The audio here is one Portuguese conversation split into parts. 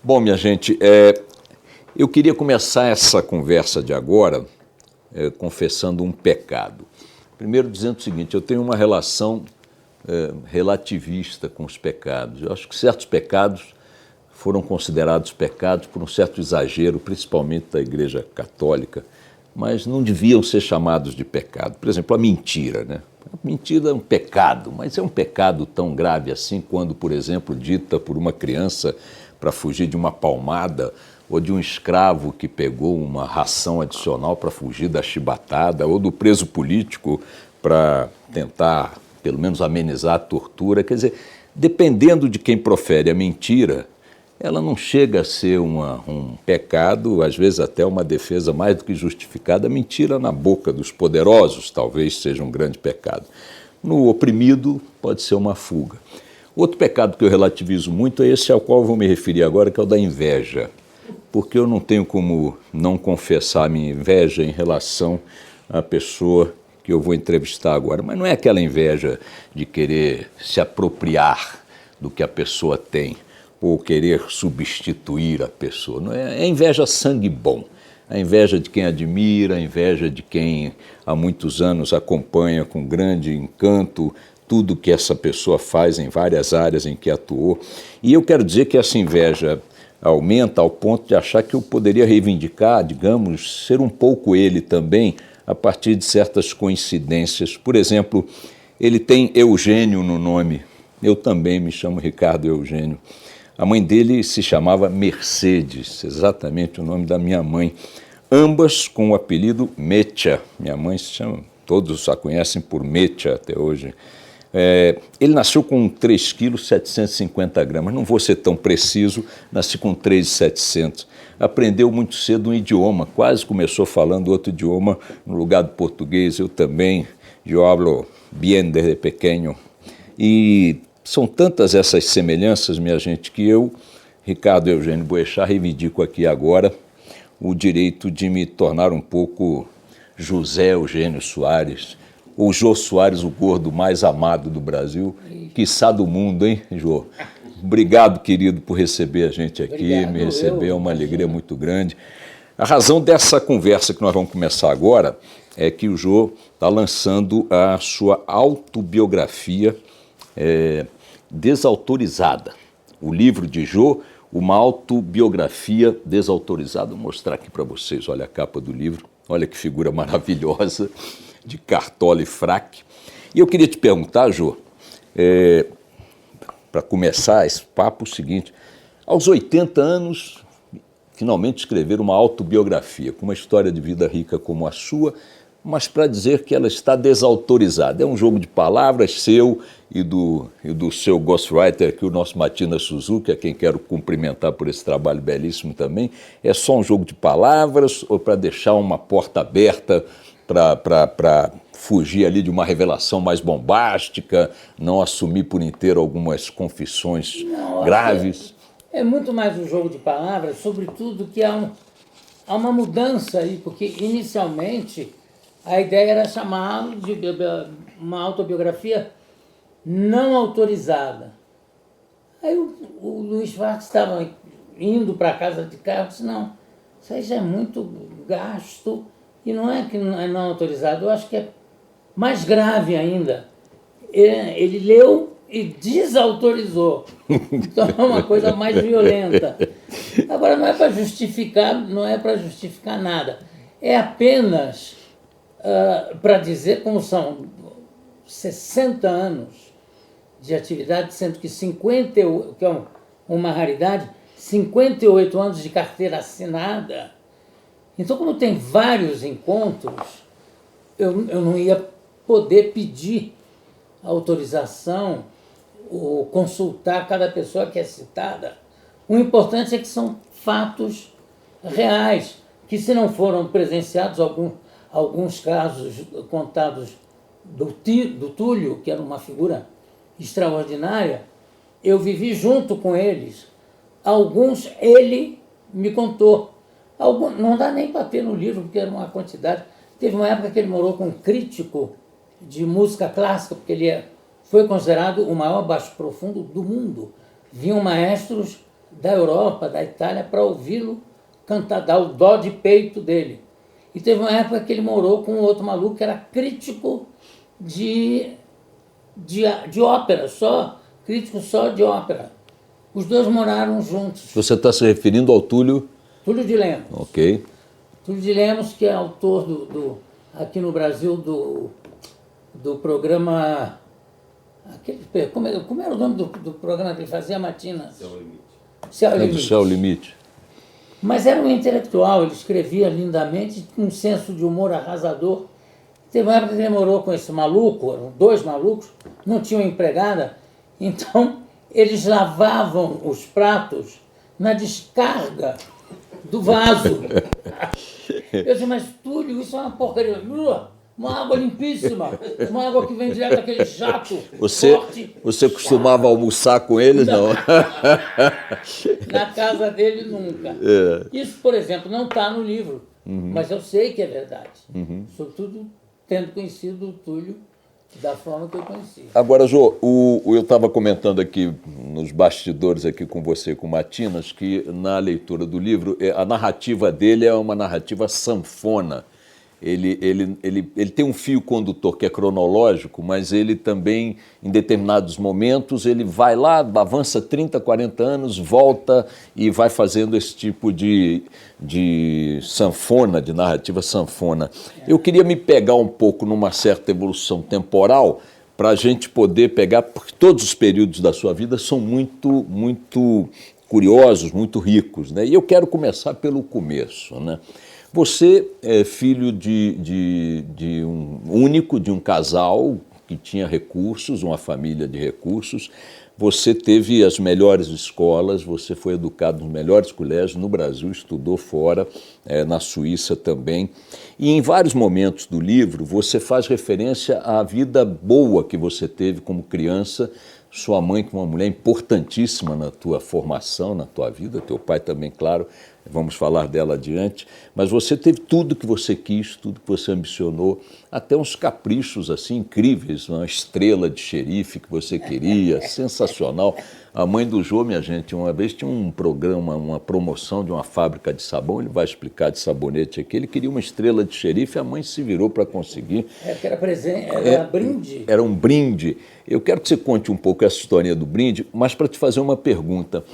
Bom, minha gente, eu queria começar essa conversa de agora confessando um pecado. Primeiro dizendo o seguinte, eu tenho uma relação relativista com os pecados. Eu acho que certos pecados foram considerados pecados por um certo exagero, principalmente da Igreja Católica, mas não deviam ser chamados de pecado. Por exemplo, a mentira, né? A mentira é um pecado, mas é um pecado tão grave assim quando, por exemplo, dita por uma criança para fugir de uma palmada, ou de um escravo que pegou uma ração adicional para fugir da chibatada, ou do preso político para tentar, pelo menos, amenizar a tortura. Quer dizer, dependendo de quem profere a mentira, ela não chega a ser um pecado, às vezes até uma defesa mais do que justificada. A mentira na boca dos poderosos talvez seja um grande pecado. No oprimido pode ser uma fuga. Outro pecado que eu relativizo muito é esse ao qual eu vou me referir agora, que é o da inveja. Porque eu não tenho como não confessar a minha inveja em relação à pessoa que eu vou entrevistar agora. Mas não é aquela inveja de querer se apropriar do que a pessoa tem, ou querer substituir a pessoa. Não é inveja sangue bom. A inveja de quem admira, a inveja de quem há muitos anos acompanha com grande encanto tudo que essa pessoa faz em várias áreas em que atuou. E eu quero dizer que essa inveja aumenta ao ponto de achar que eu poderia reivindicar, digamos, ser um pouco ele também, a partir de certas coincidências. Por exemplo, ele tem Eugênio no nome. Eu também me chamo Ricardo Eugênio. A mãe dele se chamava Mercedes, exatamente o nome da minha mãe. Ambas com o apelido Mecha. Minha mãe se chama, todos a conhecem por Mecha até hoje. Ele nasceu com 3 quilos 750 gramas, não vou ser tão preciso, nasci com 3,700. Aprendeu muito cedo um idioma, quase começou falando outro idioma no lugar do português. Eu também, eu hablo bien desde pequeno. E são tantas essas semelhanças, minha gente, que eu, Ricardo Eugênio Boechat, reivindico aqui agora o direito de me tornar um pouco José Eugênio Soares, ou Jô Soares, o gordo mais amado do Brasil, quiçá do mundo, hein, Jô? Obrigado, querido, por receber a gente aqui. Obrigado, me receber é uma alegria muito grande. A razão dessa conversa que nós vamos começar agora é que o Jô está lançando a sua autobiografia desautorizada. O livro de Jô, uma autobiografia desautorizada. Vou mostrar aqui para vocês, olha a capa do livro, olha que figura maravilhosa, de cartola e fraque. E eu queria te perguntar, Jô, para começar esse papo, o seguinte: aos 80 anos, finalmente escrever uma autobiografia, com uma história de vida rica como a sua, mas para dizer que ela está desautorizada. É um jogo de palavras seu e do seu ghostwriter aqui, o nosso Matina Suzuki, a quem quero cumprimentar por esse trabalho belíssimo também. É só um jogo de palavras ou para deixar uma porta aberta para fugir ali de uma revelação mais bombástica, não assumir por inteiro algumas confissões graves? É muito mais um jogo de palavras, sobretudo que há uma mudança aí, porque inicialmente a ideia era chamá-lo de uma autobiografia não autorizada. Aí o Luiz Schwartz estava indo para a casa de carro e disse, não, isso aí já é muito gasto e não é que é não autorizado, eu acho que é mais grave ainda. Ele leu e desautorizou. Então é uma coisa mais violenta. Agora não é para justificar nada. É apenas para dizer como são 60 anos de atividade, sendo que 58, que é uma raridade, 58 anos de carteira assinada. Então, como tem vários encontros, eu não ia poder pedir autorização ou consultar cada pessoa que é citada. O importante é que são fatos reais, que se não foram presenciados, alguns casos contados do Túlio, que era uma figura extraordinária, eu vivi junto com eles. Alguns ele me contou. Não dá nem para ter no livro, porque era uma quantidade. Teve uma época que ele morou com um crítico de música clássica, porque ele foi considerado o maior baixo profundo do mundo. Vinham maestros da Europa, da Itália, para ouvi-lo cantar, dar o dó de peito dele. E teve uma época que ele morou com um outro maluco que era crítico de ópera, crítico só de ópera. Os dois moraram juntos. Você está se referindo ao Túlio? Túlio de Lemos. Ok. Túlio de Lemos, que é autor aqui no Brasil do programa... como era o nome do programa que ele fazia, Matina? Céu Limite. Céu É do Limite. Céu Limite. Mas era um intelectual, ele escrevia lindamente, com um senso de humor arrasador. Teve uma época que ele morou com esse maluco, eram dois malucos, não tinham empregada, então eles lavavam os pratos na descarga do vaso. Eu disse, mas Túlio, isso é uma porcaria. Uma água limpíssima, uma água que vem direto daquele jato forte. Você costumava almoçar com ele? Não. Na casa dele, nunca. É. Isso, por exemplo, não está no livro, mas eu sei que é verdade. Sobretudo tendo conhecido o Túlio da forma que eu conheci. Agora, Jô, eu estava comentando aqui nos bastidores aqui com você, com o Matinas, que na leitura do livro, a narrativa dele é uma narrativa sanfona. Ele tem um fio condutor que é cronológico, mas ele também, em determinados momentos, ele vai lá, avança 30, 40 anos, volta e vai fazendo esse tipo de sanfona, de narrativa sanfona. Eu queria me pegar um pouco numa certa evolução temporal para a gente poder pegar, porque todos os períodos da sua vida são muito, muito curiosos, muito ricos, né? E eu quero começar pelo começo, né? Você é filho de um único, de um casal que tinha recursos, uma família de recursos. Você teve as melhores escolas, você foi educado nos melhores colégios no Brasil, estudou fora, na Suíça também. E em vários momentos do livro você faz referência à vida boa que você teve como criança. Sua mãe, que é uma mulher importantíssima na tua formação, na tua vida, teu pai também, claro, vamos falar dela adiante, mas você teve tudo que você quis, tudo que você ambicionou, até uns caprichos assim incríveis, uma estrela de xerife que você queria, sensacional. A mãe do Jô, minha gente, uma vez tinha um programa, uma promoção de uma fábrica de sabão, ele vai explicar de sabonete aqui, ele queria uma estrela de xerife, a mãe se virou para conseguir. Que era presente, era brinde. Era um brinde. Eu quero que você conte um pouco essa historinha do brinde, mas para te fazer uma pergunta.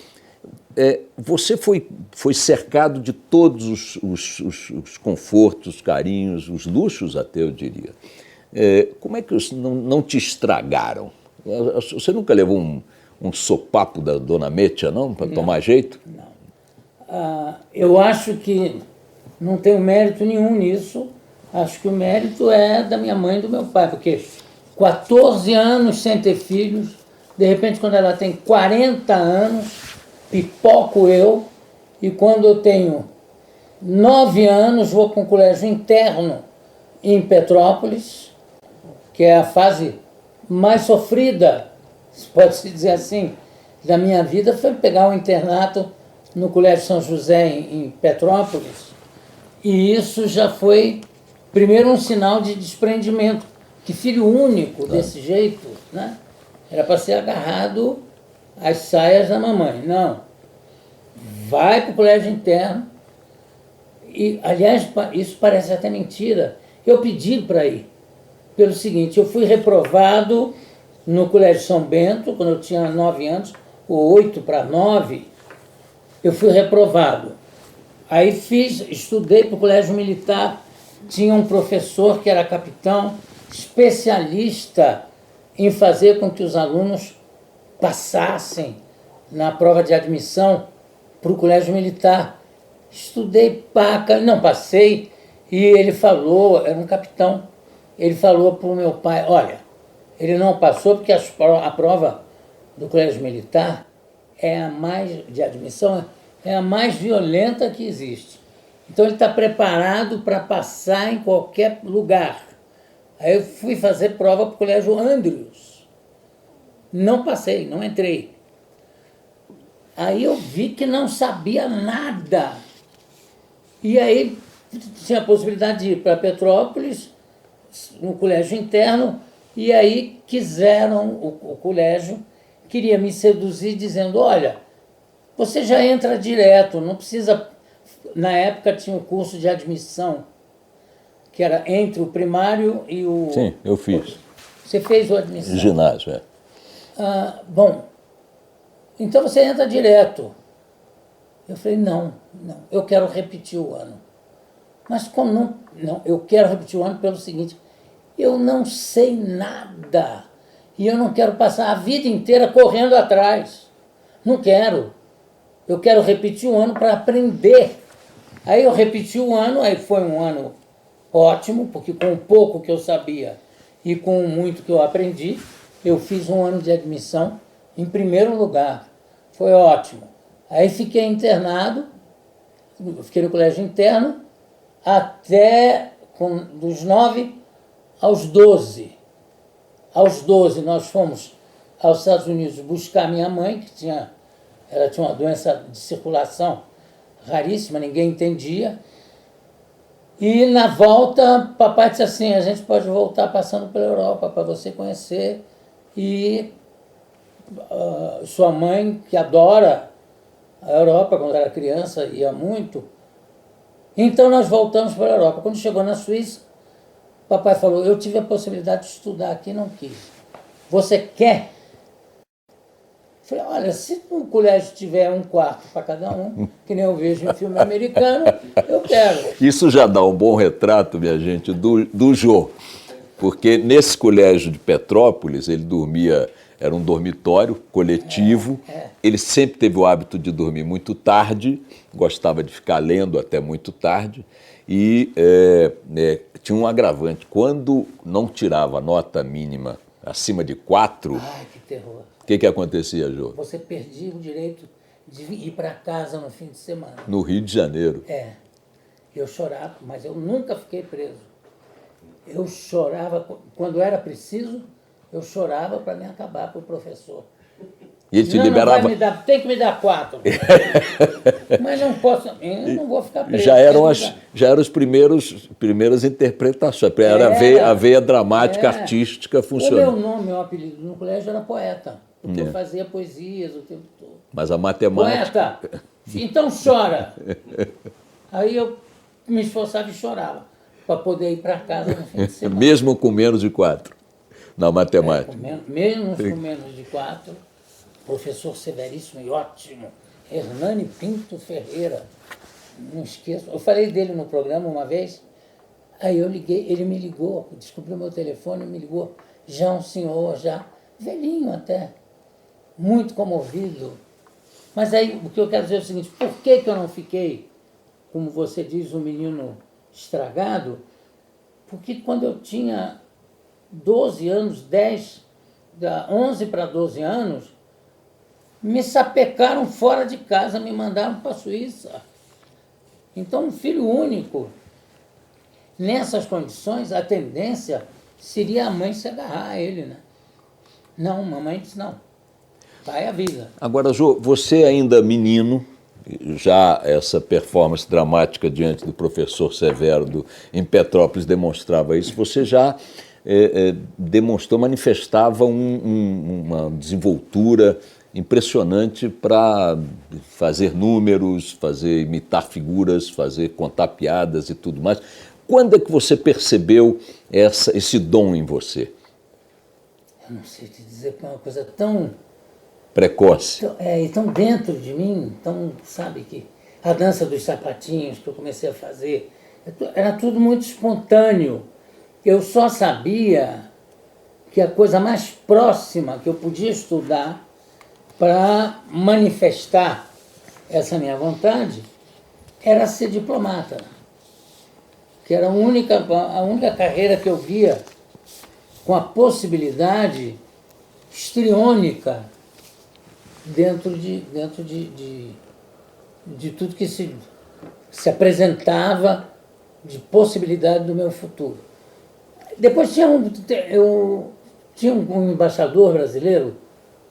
Você foi cercado de todos os confortos, carinhos, os luxos até, eu diria. Como é que não te estragaram? Você nunca levou um sopapo da dona Métia, não, para tomar jeito? Não. Eu acho que não tenho mérito nenhum nisso. Acho que o mérito é da minha mãe e do meu pai, porque 14 anos sem ter filhos, de repente, quando ela tem 40 anos, pipoco eu, e quando eu tenho 9 anos, vou para um colégio interno em Petrópolis, que é a fase mais sofrida, pode-se dizer assim, da minha vida, foi pegar um internato no Colégio São José em Petrópolis, e isso já foi, primeiro, um sinal de desprendimento, que filho único desse jeito, né? Era para ser agarrado às saias da mamãe. Não. Vai para o colégio interno. E, aliás, isso parece até mentira. Eu pedi para ir. Pelo seguinte, eu fui reprovado no Colégio São Bento, quando eu tinha 9 anos, ou 8 para 9, eu fui reprovado. Aí estudei para o Colégio Militar, tinha um professor que era capitão, especialista em fazer com que os alunos passassem na prova de admissão para o Colégio Militar. Estudei não passei, e ele falou, era um capitão, ele falou para o meu pai, olha, ele não passou porque a prova do Colégio Militar de admissão é a mais violenta que existe. Então ele está preparado para passar em qualquer lugar. Aí eu fui fazer prova para o Colégio Andrews. Não passei, não entrei. Aí eu vi que não sabia nada. E aí tinha a possibilidade de ir para Petrópolis, no colégio interno, e aí o colégio queria me seduzir dizendo, olha, você já entra direto, não precisa... Na época tinha um curso de admissão, que era entre o primário e o... Sim, eu fiz. Você fez o admissão? Ginásio, é. Bom, então você entra direto. Eu falei, não, eu quero repetir o ano. Mas como não? Não, eu quero repetir o ano pelo seguinte, eu não sei nada e eu não quero passar a vida inteira correndo atrás. Não quero. Eu quero repetir o ano para aprender. Aí eu repeti o ano, aí foi um ano ótimo, porque com o pouco que eu sabia e com o muito que eu aprendi, eu fiz um ano de admissão em primeiro lugar. Foi ótimo. Aí fiquei internado, fiquei no colégio interno, até dos 9 aos 12. Aos 12 nós fomos aos Estados Unidos buscar minha mãe, que ela tinha uma doença de circulação raríssima, ninguém entendia. E na volta, papai disse assim, a gente pode voltar passando pela Europa para você conhecer. E sua mãe, que adora a Europa, quando era criança, ia muito. Então nós voltamos para a Europa. Quando chegou na Suíça, papai falou, eu tive a possibilidade de estudar aqui, não quis. Você quer? Falei, olha, se no colégio tiver um quarto para cada um, que nem eu vejo em filme americano, eu quero. Isso já dá um bom retrato, minha gente, do Jô. Porque nesse colégio de Petrópolis, ele dormia, era um dormitório coletivo, ele sempre teve o hábito de dormir muito tarde, gostava de ficar lendo até muito tarde, e tinha um agravante, quando não tirava a nota mínima acima de 4... Ai, que terror. O que acontecia, Jô? Você perdia o direito de ir para casa no fim de semana. No Rio de Janeiro. Eu chorava, mas eu nunca fiquei preso. Eu chorava, quando era preciso, eu chorava para me acabar para o professor. E ele te liberava... Não vai me dar, tem que me dar 4. Mas não posso, eu não vou ficar preso. Já eram os primeiras interpretações, era a veia dramática, artística funcionando. O meu nome, meu apelido no colégio era poeta, porque eu fazia poesias o tempo todo. Mas a matemática... Poeta, então chora. Aí eu me esforçava e chorava, para poder ir para casa no fim de semana. Mesmo com menos de 4, na matemática. Mesmo com menos de 4, professor severíssimo e ótimo, Hernani Pinto Ferreira, não esqueço. Eu falei dele no programa uma vez, aí eu liguei, ele me ligou, descobriu meu telefone, me ligou, já um senhor, já velhinho até, muito comovido. Mas aí o que eu quero dizer é o seguinte, por que eu não fiquei, como você diz, um menino estragado? Porque quando eu tinha 12 anos, 11 para 12 anos, me sapecaram fora de casa, me mandaram para a Suíça. Então, um filho único, nessas condições, a tendência seria a mãe se agarrar a ele, né? Não, mamãe disse não, vai a vida. Agora, Jô, você ainda menino, já essa performance dramática diante do professor Severo em Petrópolis demonstrava isso, você já demonstrou, manifestava uma desenvoltura impressionante para fazer números, imitar figuras, contar piadas e tudo mais. Quando é que você percebeu esse dom em você? Eu não sei te dizer, que é uma coisa tão... precoce. E tão dentro de mim, tão, sabe, que a dança dos sapatinhos que eu comecei a fazer, era tudo muito espontâneo. Eu só sabia que a coisa mais próxima que eu podia estudar para manifestar essa minha vontade era ser diplomata, que era a única carreira que eu via com a possibilidade histriônica dentro de tudo que se apresentava de possibilidade do meu futuro. Depois tinha um embaixador brasileiro,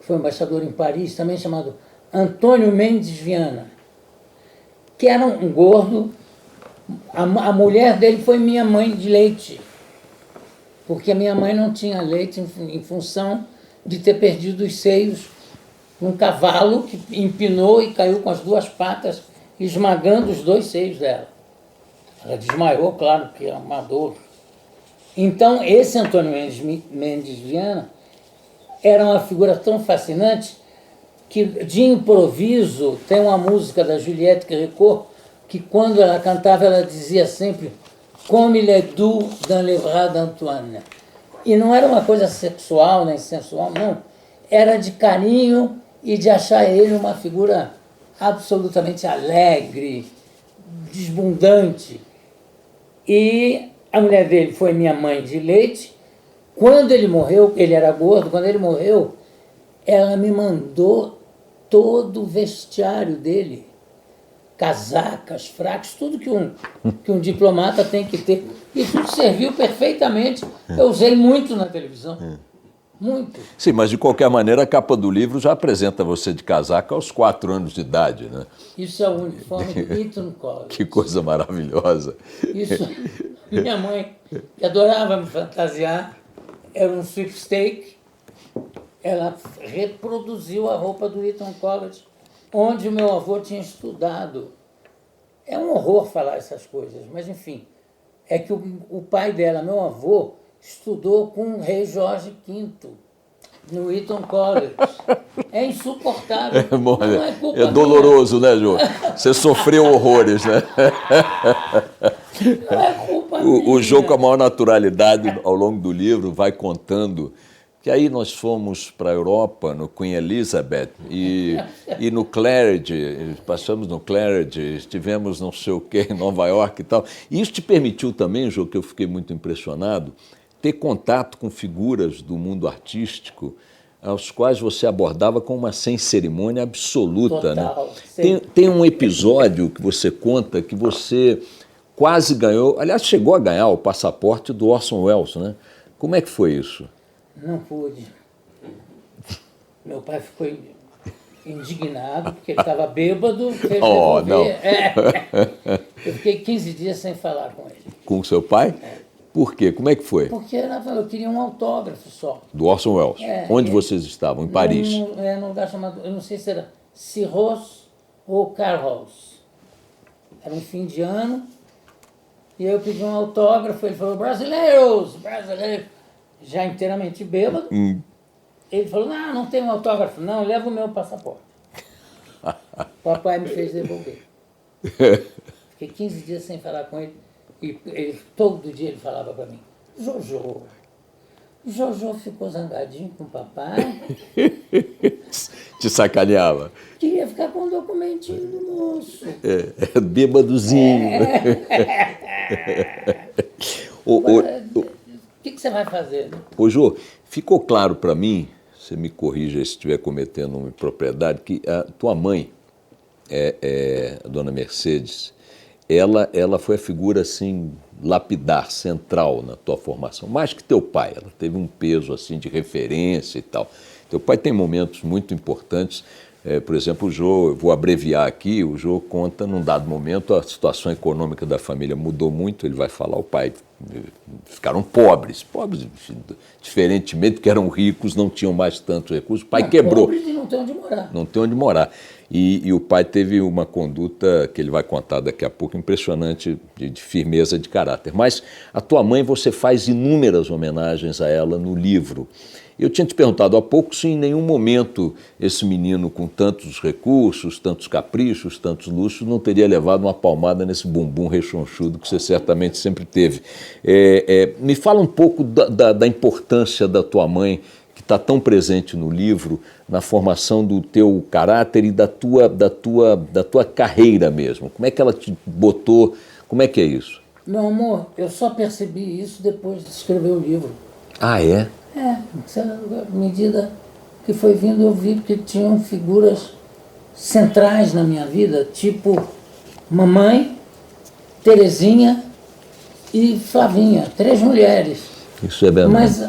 que foi embaixador em Paris, também chamado Antônio Mendes Viana, que era um gordo. A mulher dele foi minha mãe de leite, porque a minha mãe não tinha leite em função de ter perdido os seios um cavalo que empinou e caiu com as duas patas, esmagando os dois seios dela. Ela desmaiou, claro, porque é uma dor. Então, esse Antônio Mendes Viana era uma figura tão fascinante que, de improviso, tem uma música da Juliette Gréco que, quando ela cantava, ela dizia sempre «Comme il est doux dans les bras d'Antoine». E não era uma coisa sexual nem sensual, não. Era de carinho e de achar ele uma figura absolutamente alegre, desbundante. E a mulher dele foi minha mãe de leite. Quando ele morreu, ele era gordo, quando ele morreu, ela me mandou todo o vestiário dele. Casacas, fracos, tudo que um diplomata tem que ter. E tudo serviu perfeitamente. Eu usei muito na televisão. Muito. Sim, mas de qualquer maneira a capa do livro já apresenta você de casaca aos 4 anos de idade, né? Isso é o uniforme do Eton College. Que coisa maravilhosa. Isso, minha mãe, que adorava me fantasiar, era um sweepstake, ela reproduziu a roupa do Eton College, onde o meu avô tinha estudado. É um horror falar essas coisas, mas enfim, é que o pai dela, meu avô, estudou com o rei Jorge V, no Eton College. É insuportável. Bom, não é culpa minha. doloroso, né, Jô? Você sofreu horrores, né? Não é culpa minha. O Jô, com a maior naturalidade, ao longo do livro, vai contando que aí nós fomos para a Europa, no Queen Elizabeth, e no Claridge, passamos no Claridge, estivemos não sei o quê, em Nova York e tal. E isso te permitiu também, Jô, que eu fiquei muito impressionado, ter contato com figuras do mundo artístico, aos quais você abordava com uma sem cerimônia absoluta. Total, né? Tem um episódio que você conta que você quase ganhou, aliás, chegou a ganhar o passaporte do Orson Welles, né? Como é que foi isso? Não pude. Meu pai ficou indignado, porque ele estava bêbado, fez Oh, devolver. não. Eu fiquei 15 dias sem falar com ele. Com o seu pai? Por quê? Como é que foi? Porque eu queria um autógrafo só. Do Orson Welles. Onde vocês estavam? Em Paris? Num lugar chamado, eu não sei se era Cirros ou Carros. Era um fim de ano. E aí eu pedi um autógrafo, ele falou, brasileiros, brasileiros. Já inteiramente bêbado. Ele falou, não tem um autógrafo, não, leva o meu passaporte. Papai me fez devolver. Fiquei 15 dias sem falar com ele. E todo dia ele falava para mim, Jojo ficou zangadinho com o papai. Te sacaneava. Queria ficar com o documentinho do moço. Bêbadozinho. O que você vai fazer? Né? Ô, Jô, ficou claro para mim, você me corrija se estiver cometendo uma impropriedade, que a tua mãe, a dona Mercedes, ela foi a figura assim lapidar, central na tua formação, mais que teu pai. Ela teve um peso assim de referência e tal. Teu pai tem momentos muito importantes. Por exemplo, o Jô, eu vou abreviar aqui, o Jô conta, num dado momento, a situação econômica da família mudou muito, ele vai falar, o pai ficaram pobres, diferentemente, porque eram ricos, não tinham mais tantos recursos, o pai quebrou. Pobres e não tem onde morar. Não tem onde morar. E o pai teve uma conduta, que ele vai contar daqui a pouco, impressionante, de firmeza de caráter. Mas a tua mãe, você faz inúmeras homenagens a ela no livro. Eu tinha te perguntado há pouco se em nenhum momento esse menino com tantos recursos, tantos caprichos, tantos luxos, não teria levado uma palmada nesse bumbum rechonchudo que você certamente sempre teve. Me fala um pouco da importância da tua mãe, que está tão presente no livro, na formação do teu caráter e da tua carreira mesmo. Como é que ela te botou? Como é que é isso? Meu amor, eu só percebi isso depois de escrever o livro. Ah, é? À medida que foi vindo, eu vi que tinham figuras centrais na minha vida, tipo mamãe, Terezinha e Flavinha, 3 mulheres. Isso é verdade. Mas,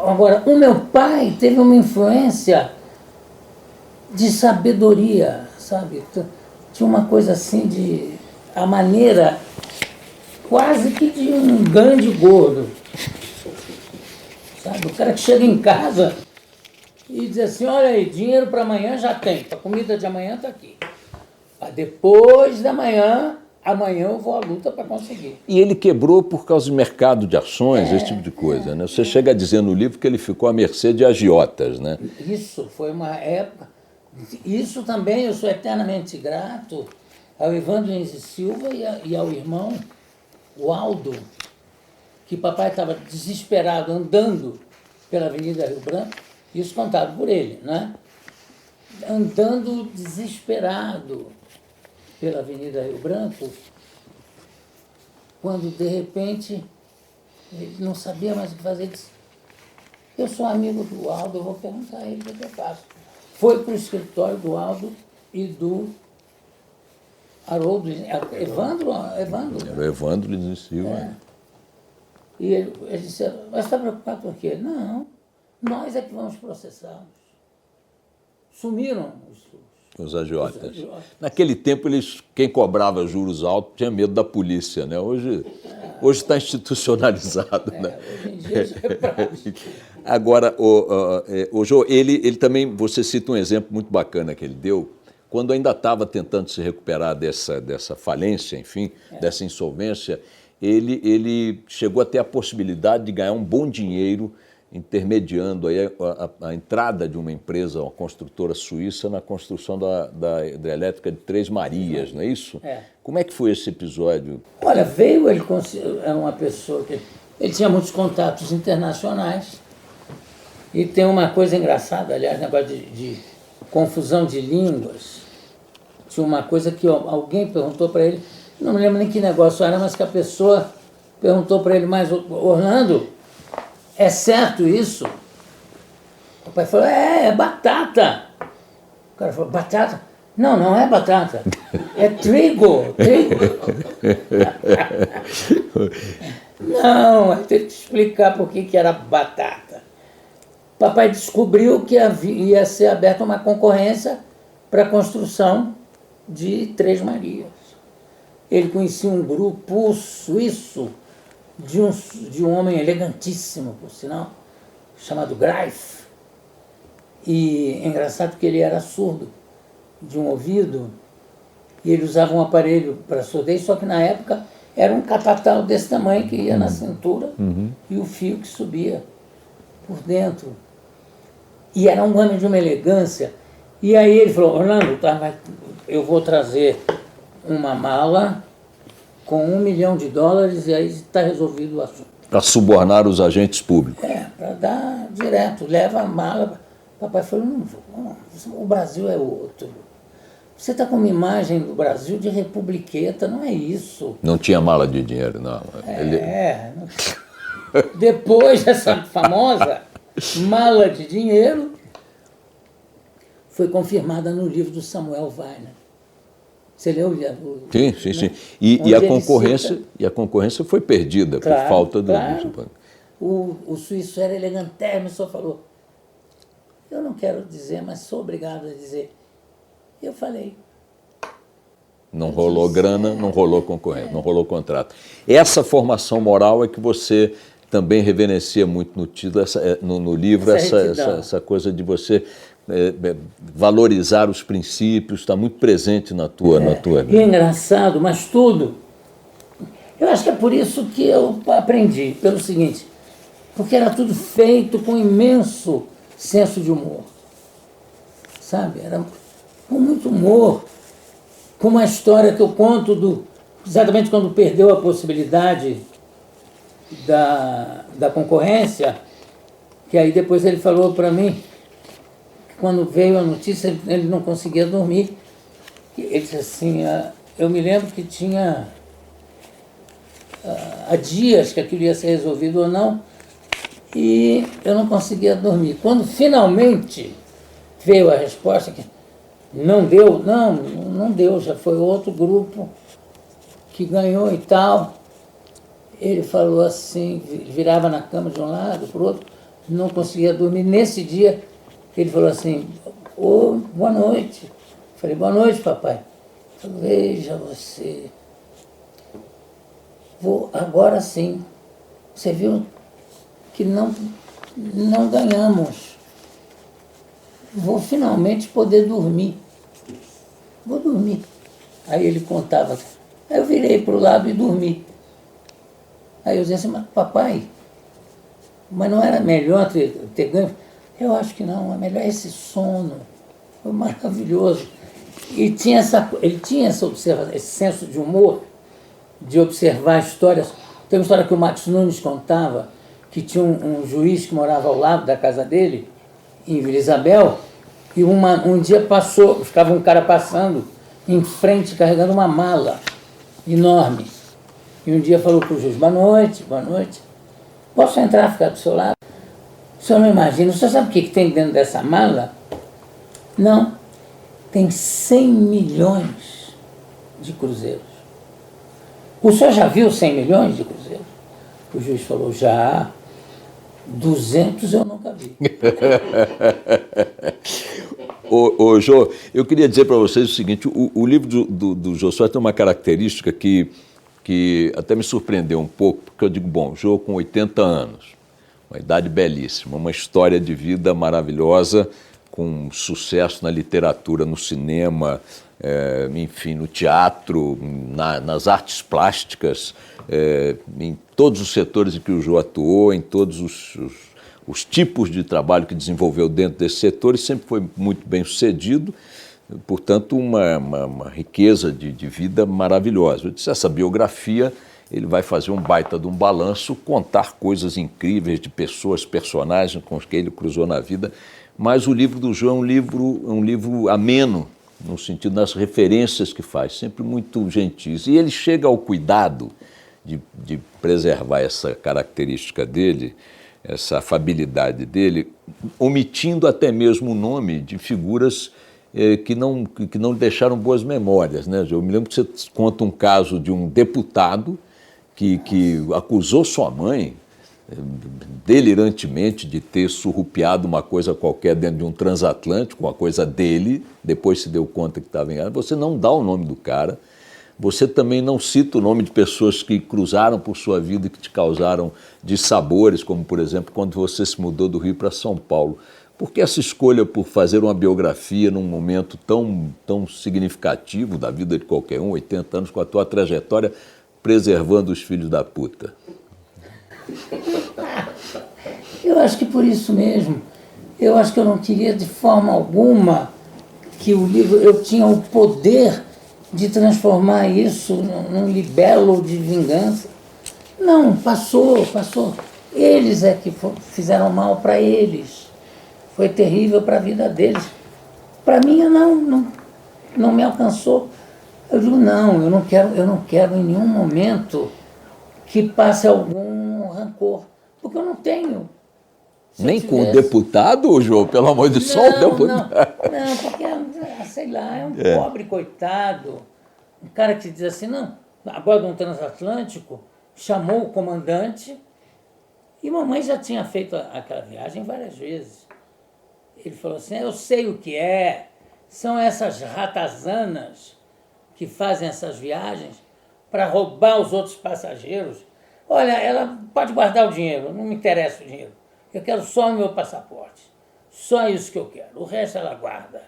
agora, o meu pai teve uma influência de sabedoria, sabe? Tinha uma coisa assim a maneira quase que de um grande gordo. Sabe? O cara que chega em casa e dizer assim, olha aí, dinheiro para amanhã já tem, a comida de amanhã está aqui. Mas depois da manhã, amanhã eu vou à luta para conseguir. E ele quebrou por causa do mercado de ações, esse tipo de coisa, né? Você chega a dizer no livro que ele ficou à mercê de agiotas, né? Isso foi uma época... Isso também eu sou eternamente grato ao Evandro Henrique Silva e ao irmão, o Aldo, que papai estava desesperado andando pela Avenida Rio Branco, isso contado por ele, né? Andando desesperado pela Avenida Rio Branco, quando de repente ele não sabia mais o que fazer, ele disse, eu sou amigo do Aldo, eu vou perguntar a ele o que eu faço. Foi para o escritório do Aldo e do Haroldo, Evandro. Era o Evandro Lins e Silva. E ele disse, mas está preocupado por quê? Não, nós é que vamos processá-los. Sumiram Os agiotas. Naquele tempo, quem cobrava juros altos tinha medo da polícia, né? Hoje está institucionalizado. Né? Hoje em dia já é prático. Agora, o Jô, ele também, você cita um exemplo muito bacana que ele deu, quando ainda estava tentando se recuperar dessa falência, enfim, dessa insolvência, ele chegou a ter a possibilidade de ganhar um bom dinheiro intermediando aí a entrada de uma empresa, uma construtora suíça, na construção da hidrelétrica de Três Marias, não é isso? Como é que foi esse episódio? Olha, ele era uma pessoa que... Ele tinha muitos contatos internacionais e tem uma coisa engraçada, aliás, negócio de confusão de línguas. Tinha uma coisa que alguém perguntou para ele, não me lembro nem que negócio era, mas que a pessoa perguntou para ele, mas Orlando, é certo isso? O pai falou, é batata. O cara falou, batata? Não, não é batata, é trigo. Não, aí teve que explicar por que era batata. Papai descobriu que ia ser aberta uma concorrência para a construção de Três Marias. Ele conhecia um grupo suíço de um homem elegantíssimo, por sinal, chamado Greif. E é engraçado que ele era surdo de um ouvido e ele usava um aparelho para surdez, só que na época era um catatal desse tamanho que ia na cintura e o fio que subia por dentro. E era um homem de uma elegância. E aí ele falou, Orlando, eu vou trazer uma mala com $1 milhão e aí está resolvido o assunto. Para subornar os agentes públicos. Para dar direto, leva a mala. Papai falou, não vou, o Brasil é outro. Você está com uma imagem do Brasil de republiqueta, não é isso. Não tinha mala de dinheiro, não. Depois dessa famosa mala de dinheiro, foi confirmada no livro do Samuel Weiner. Você leu? Sim. E a concorrência foi perdida por falta do... O suíço era elegantérrimo, só falou, eu não quero dizer, mas sou obrigado a dizer. Eu falei. Não rolou grana, não rolou concorrência, não rolou contrato. Essa formação moral é que você também reverencia muito no título, no livro, essa coisa de você valorizar os princípios, está muito presente na tua vida. E é engraçado, mas tudo. Eu acho que é por isso que eu aprendi, pelo seguinte, porque era tudo feito com imenso senso de humor. Sabe? Era com muito humor. Com uma história que eu conto exatamente quando perdeu a possibilidade da concorrência, que aí depois ele falou para mim, que quando veio a notícia ele não conseguia dormir. Ele disse assim, eu me lembro que tinha há dias que aquilo ia ser resolvido ou não, e eu não conseguia dormir. Quando finalmente veio a resposta que não deu, já foi outro grupo que ganhou e tal. Ele falou assim, virava na cama de um lado, para o outro, não conseguia dormir. Nesse dia, ele falou assim, boa noite. Eu falei, boa noite, papai. Falei, veja você, agora sim, você viu que não ganhamos. vou finalmente poder dormir. Vou dormir. Aí ele contava. Aí eu virei para o lado e dormi. Aí eu dizia assim, mas papai, mas não era melhor ter ganho? Eu acho que não, é melhor esse sono. Foi maravilhoso. E ele tinha esse senso de humor, de observar histórias. Tem uma história que o Max Nunes contava, que tinha um juiz que morava ao lado da casa dele, em Vila Isabel, e um dia ficava um cara passando em frente, carregando uma mala enorme. E um dia falou para o juiz, boa noite, posso entrar, ficar do seu lado? O senhor não imagina, o senhor sabe o que tem dentro dessa mala? Não, tem 100 milhões de cruzeiros. O senhor já viu 100 milhões de cruzeiros? O juiz falou, já. 200 eu nunca vi. Ô, Jô, eu queria dizer para vocês o seguinte, o livro do Jô Soares tem uma característica que até me surpreendeu um pouco, porque eu digo, bom, Jô com 80 anos, uma idade belíssima, uma história de vida maravilhosa, com sucesso na literatura, no cinema, enfim, no teatro, nas artes plásticas, em todos os setores em que o Jô atuou, em todos os tipos de trabalho que desenvolveu dentro desses setores, sempre foi muito bem sucedido, portanto, uma riqueza de vida maravilhosa. Eu disse, essa biografia, ele vai fazer um baita de um balanço, contar coisas incríveis de pessoas, personagens com os que ele cruzou na vida, mas o livro do Jô é um livro ameno, no sentido das referências que faz, sempre muito gentis. E ele chega ao cuidado de preservar essa característica dele, essa afabilidade dele, omitindo até mesmo o nome de figuras que não lhe deixaram boas memórias, né? Eu me lembro que você conta um caso de um deputado que acusou sua mãe delirantemente de ter surrupiado uma coisa qualquer dentro de um transatlântico, uma coisa dele, depois se deu conta que estava enganado. Você não dá o nome do cara, você também não cita o nome de pessoas que cruzaram por sua vida e que te causaram dissabores, como, por exemplo, quando você se mudou do Rio para São Paulo. Por que essa escolha por fazer uma biografia num momento tão significativo da vida de qualquer um, 80 anos, com a tua trajetória, preservando os filhos da puta? Eu acho que por isso mesmo. Eu acho que eu não queria de forma alguma que o livro... Eu tinha o poder de transformar isso num libelo de vingança. Não, passou. Eles é que fizeram mal para eles. Foi terrível para a vida deles. Para mim, não me alcançou. Eu digo, não, eu não quero em nenhum momento que passe algum rancor, porque eu não tenho. Nem com o deputado, Jô, pelo amor de Deus, só o deputado. Não, porque, sei lá, é um pobre coitado, um cara que diz assim, não, agora de um transatlântico, chamou o comandante, e mamãe já tinha feito aquela viagem várias vezes. Ele falou assim, eu sei o que é, são essas ratazanas que fazem essas viagens para roubar os outros passageiros. Olha, ela pode guardar o dinheiro, não me interessa o dinheiro. Eu quero só o meu passaporte. Só isso que eu quero. O resto ela guarda.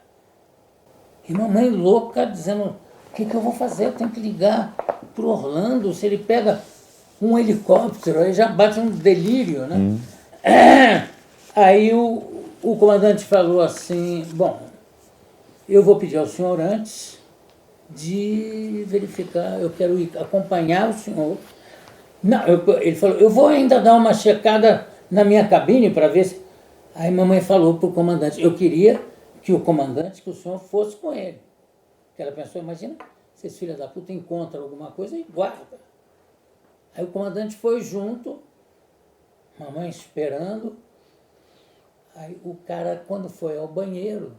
E mamãe louca dizendo, o que eu vou fazer? Eu tenho que ligar para o Orlando. Se ele pega um helicóptero, aí já bate um delírio, né? Aí o comandante falou assim, bom, eu vou pedir ao senhor antes de verificar, eu quero ir acompanhar o senhor. Não, ele falou, eu vou ainda dar uma checada na minha cabine para ver se... Aí mamãe falou para o comandante, eu queria que o senhor fosse com ele. Porque ela pensou, imagina, se esse filho da puta encontra alguma coisa e guarda. Aí o comandante foi junto, mamãe esperando. Aí o cara, quando foi ao banheiro,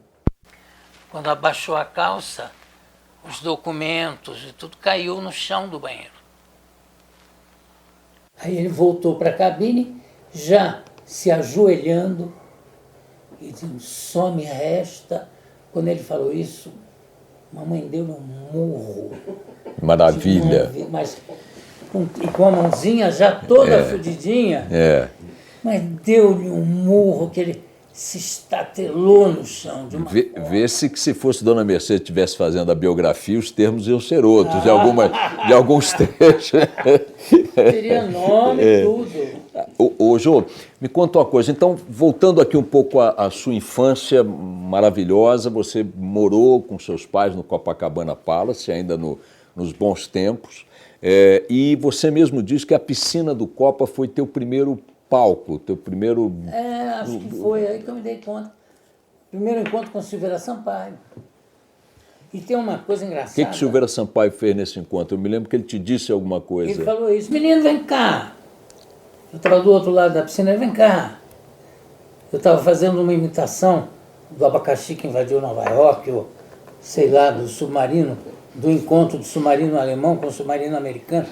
quando abaixou a calça, os documentos e tudo caiu no chão do banheiro. Aí ele voltou para a cabine, já se ajoelhando, e dizendo, só me resta... Quando ele falou isso, mamãe deu-lhe um murro. Maravilha. Mas com a mãozinha já toda fudidinha. Mas deu-lhe um murro que ele se estatelou no chão de uma forma. Vê-se que se fosse Dona Mercedes estivesse fazendo a biografia, os termos iam ser outros, de alguns trechos. Teria nome e tudo. Ô, Jô, me conta uma coisa. Então, voltando aqui um pouco à sua infância maravilhosa, você morou com seus pais no Copacabana Palace, ainda nos bons tempos, e você mesmo diz que a piscina do Copa foi teu primeiro palco, teu primeiro... Acho que foi aí que eu me dei conta. Primeiro encontro com Silveira Sampaio. E tem uma coisa engraçada. O que Silveira Sampaio fez nesse encontro? Eu me lembro que ele te disse alguma coisa. Ele falou isso: menino, vem cá. Eu estava do outro lado da piscina, ele: vem cá. Eu estava fazendo uma imitação do abacaxi que invadiu Nova York, ou sei lá, do submarino, do encontro do submarino alemão com o submarino americano.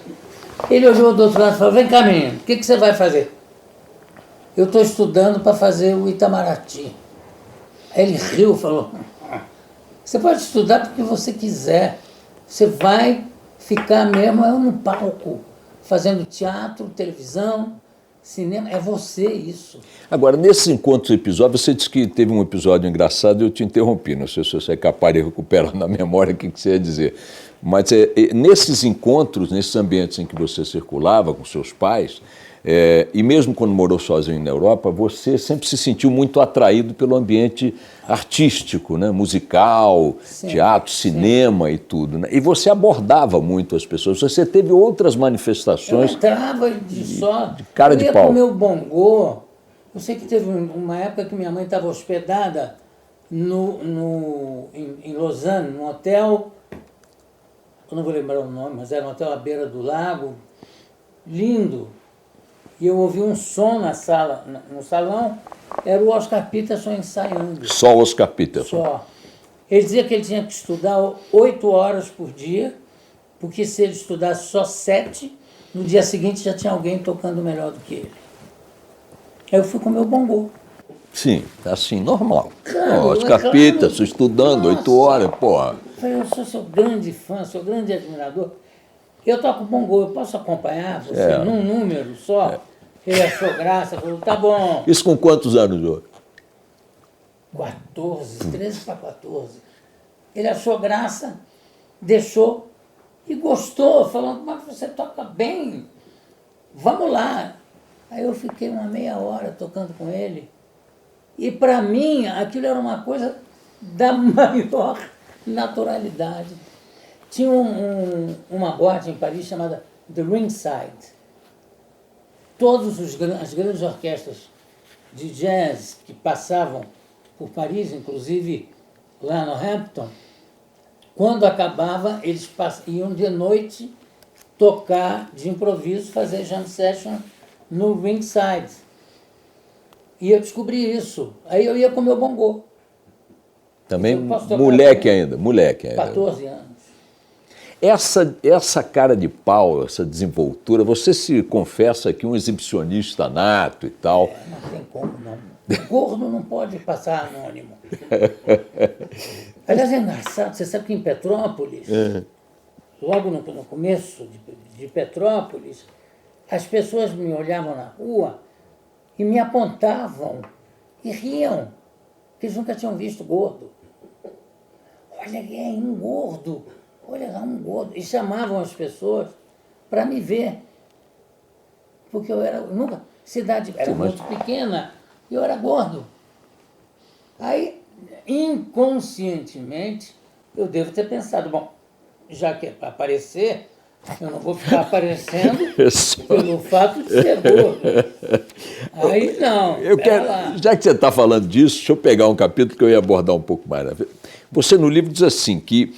Ele olhou do outro lado e falou: vem cá, menino, o que você vai fazer? Eu estou estudando para fazer o Itamaraty. Aí ele riu e falou: você pode estudar porque você quiser. Você vai ficar mesmo no palco, fazendo teatro, televisão, cinema. É você isso. Agora, nesses encontros e episódios, você disse que teve um episódio engraçado e eu te interrompi. Não sei se você é capaz de recuperar na memória o que você ia dizer. Mas nesses encontros, nesses ambientes em que você circulava com seus pais, e mesmo quando morou sozinho na Europa, você sempre se sentiu muito atraído pelo ambiente artístico, né? Musical, sim, teatro, cinema, sim, e tudo. Né? E você abordava muito as pessoas. Você teve outras manifestações. Eu entrava de cara de pau. Eu ia com o meu bongô. Eu sei que teve uma época que minha mãe estava hospedada em Lausanne, num hotel, eu não vou lembrar o nome, mas era um hotel à beira do lago, lindo. E eu ouvi um som na sala, no salão, era o Oscar Peterson ensaiando. Só o Oscar Peterson? Só. Ele dizia que ele tinha que estudar 8 horas por dia, porque se ele estudasse só 7, no dia seguinte já tinha alguém tocando melhor do que ele. Aí eu fui com o meu bongô. Sim, assim, normal. Claro, Oscar Peterson, estudando 8 horas, porra. Eu sou seu grande fã, seu grande admirador. Eu toco bongô, eu posso acompanhar você num número só? Ele achou graça, falou: tá bom. Isso com quantos anos, Jô? 14, 13 para 14. Ele achou graça, deixou e gostou, falando: mas você toca bem, vamos lá. Aí eu fiquei uma meia hora tocando com ele. E para mim aquilo era uma coisa da maior naturalidade. Tinha uma boate em Paris chamada The Ringside. Todas as grandes orquestras de jazz que passavam por Paris, inclusive lá no Hampton, quando acabava, eles iam de noite tocar de improviso, fazer jam session no Ringside. E eu descobri isso. Aí eu ia com o meu bongô. Também moleque ainda. 14 anos. Essa cara de pau, essa desenvoltura, você se confessa aqui um exibicionista nato e tal. Não tem como, não. Gordo não pode passar anônimo. Aliás, é engraçado, você sabe que em Petrópolis, logo no começo de Petrópolis, as pessoas me olhavam na rua e me apontavam e riam, porque eles nunca tinham visto gordo. Olha, é um gordo. Olha lá, um gordo. E chamavam as pessoas para me ver. Porque eu era... Cidade era muito pequena e eu era gordo. Aí, inconscientemente, eu devo ter pensado: bom, já que é para aparecer, eu não vou ficar aparecendo pelo fato de ser gordo. Aí não. Já que você está falando disso, deixa eu pegar um capítulo que eu ia abordar um pouco mais. Você no livro diz assim que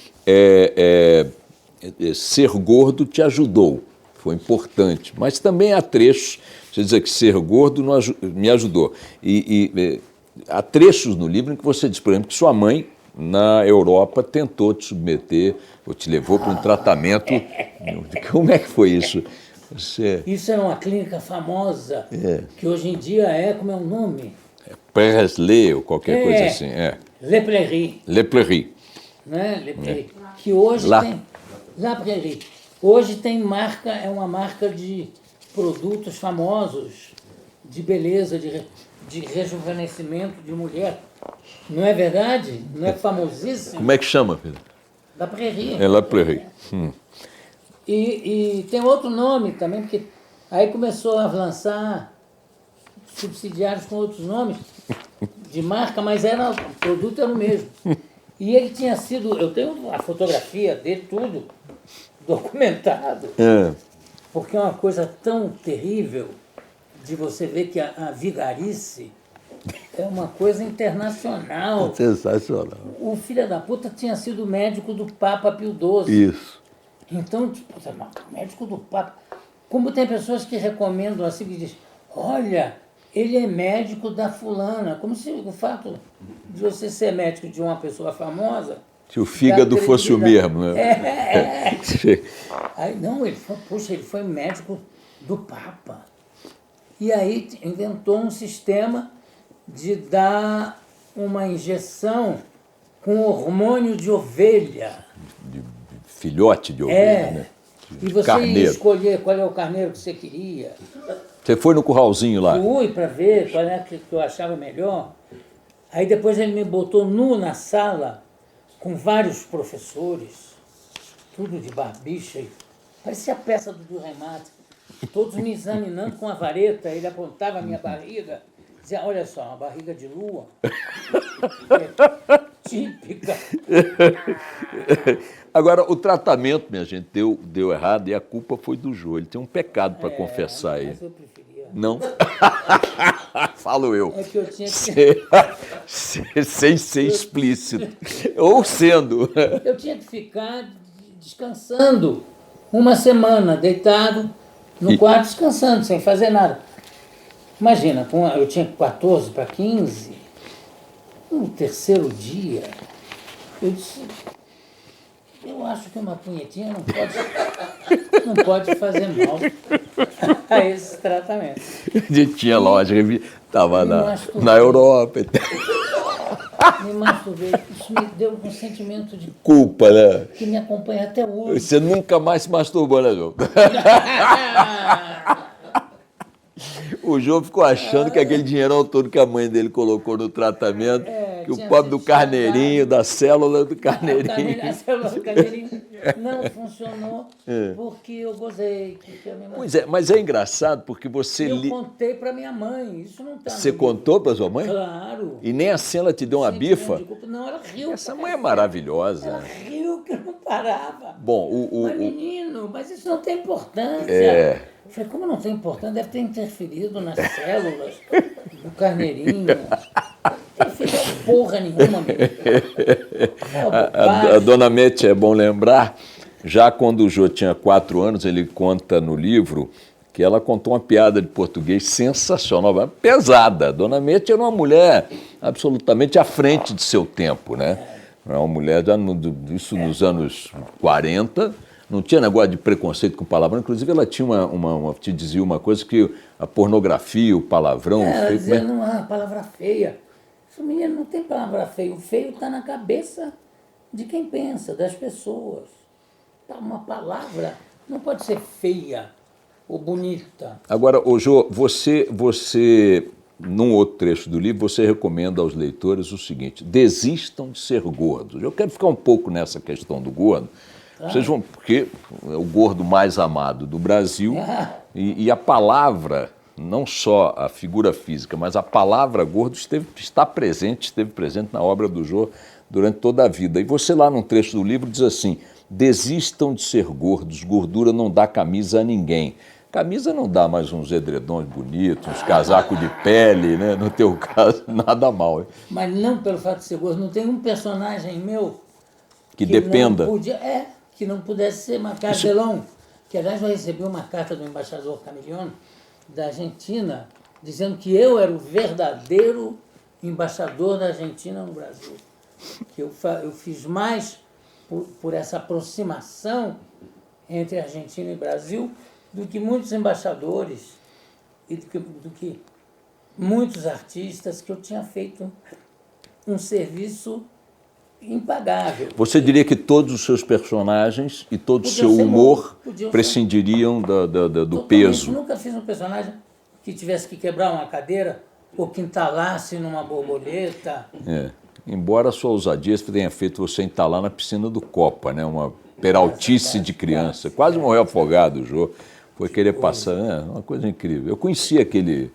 ser gordo te ajudou, foi importante, mas também há trechos, você diz que ser gordo me ajudou. Há trechos no livro em que você diz, por exemplo, que sua mãe, na Europa, tentou te submeter, ou te levou para um tratamento. Como é que foi isso? Isso é uma clínica famosa, que hoje em dia como é o nome? Presley ou qualquer coisa assim. Le Prairie. Le Prairie. Né? Le Prairie. Que hoje tem... La Prairie. Hoje tem é uma marca de produtos famosos, de beleza, de rejuvenescimento de mulher. Não é verdade? Não é famosíssimo? Como é que chama, Pedro? La Prairie. É La Prairie. E tem outro nome também, porque aí começou a lançar subsidiários com outros nomes de marca, mas o produto era o mesmo. E ele tinha sido, eu tenho a fotografia dele, tudo documentado, porque é uma coisa tão terrível de você ver que a vigarice é uma coisa internacional. Sensacional. O filho da puta tinha sido médico do Papa Pio XII. Isso. Então, tipo, médico do Papa. Como tem pessoas que recomendam assim, que dizem, olha, ele é médico da fulana. Como se o fato de você ser médico de uma pessoa famosa... Se o fígado fosse o mesmo, né? Aí, não, ele foi médico do Papa. E aí inventou um sistema de dar uma injeção com hormônio de ovelha. De filhote de ovelha, né? E você ia escolher qual é o carneiro que você queria. Você foi no curralzinho lá? Fui para ver qual é que eu achava melhor. Aí depois ele me botou nu na sala com vários professores, tudo de barbicha. Parecia a peça do Durremate. Todos me examinando com a vareta. Ele apontava a minha barriga. Dizia, olha só, uma barriga de lua. Típica. Agora, o tratamento, minha gente, deu errado e a culpa foi do Jô. Ele tem um pecado para confessar aí. Mas eu preferia. Não? Falo eu. É que eu tinha que... Sem ser explícito. Ou sendo. Eu tinha que ficar descansando uma semana, deitado no quarto, descansando, sem fazer nada. Imagina, eu tinha 14 para 15, no terceiro dia, eu disse, eu acho que uma punhetinha não pode fazer mal a esse tratamento. Tinha lógica, estava na Europa. Me masturbei, isso me deu um sentimento de culpa, né? Que me acompanha até hoje. Você nunca mais se masturbou, né, Jô? O Jô ficou achando que aquele dinheirão todo que a mãe dele colocou no tratamento, que o pobre do carneirinho, da célula do carneirinho. A célula do carneirinho não funcionou porque eu gozei. Pois é, mas é engraçado porque você... Eu contei para minha mãe, isso não está... Você contou para sua mãe? Claro. E nem assim ela te deu uma bifa? Não, ela riu. Essa mãe é maravilhosa. Ela riu que eu não parava. Bom, Mas, menino, mas isso não tem importância. Eu falei, como não tem importância? Deve ter interferido nas células do carneirinho. Não interferiu porra nenhuma, menino. A dona Mete, é bom lembrar, já quando o Jô tinha 4 anos, ele conta no livro que ela contou uma piada de português sensacional, pesada. A dona Mete era uma mulher absolutamente à frente de seu tempo, né? Era uma mulher, isso nos anos 40... Não tinha negócio de preconceito com palavrão. Inclusive, ela tinha te dizia uma coisa que a pornografia, o palavrão... Ela dizia, não há palavra feia. Isso, menino, não tem palavra feia. O feio está na cabeça de quem pensa, das pessoas. Uma palavra não pode ser feia ou bonita. Agora, Jô, você, num outro trecho do livro, você recomenda aos leitores o seguinte, desistam de ser gordos. Eu quero ficar um pouco nessa questão do gordo, vocês vão, porque é o gordo mais amado do Brasil e a palavra, não só a figura física, mas a palavra gordo esteve presente na obra do Jô durante toda a vida. E você lá num trecho do livro diz assim, desistam de ser gordos, gordura não dá camisa a ninguém. Camisa não dá mais uns edredons bonitos, uns casacos de pele, né? No teu caso, nada mal. Hein? Mas não pelo fato de ser gordo, não tem um personagem meu que dependa. Que não pudesse ser Macardelão. Que, aliás, eu recebi uma carta do embaixador Camiliano, da Argentina, dizendo que eu era o verdadeiro embaixador da Argentina no Brasil. Que eu fiz mais por essa aproximação entre Argentina e Brasil do que muitos embaixadores e do que muitos artistas, que eu tinha feito um serviço impagável. Você diria que todos os seus personagens e todo o seu humor prescindiriam do peso? Eu nunca fiz um personagem que tivesse que quebrar uma cadeira ou que entalasse numa borboleta. É. Embora a sua ousadia tenha feito você entalar na piscina do Copa, né? Uma peraltice de criança. Quase morreu afogado o Jô. Foi querer passar, uma coisa incrível. Eu conhecia aquele...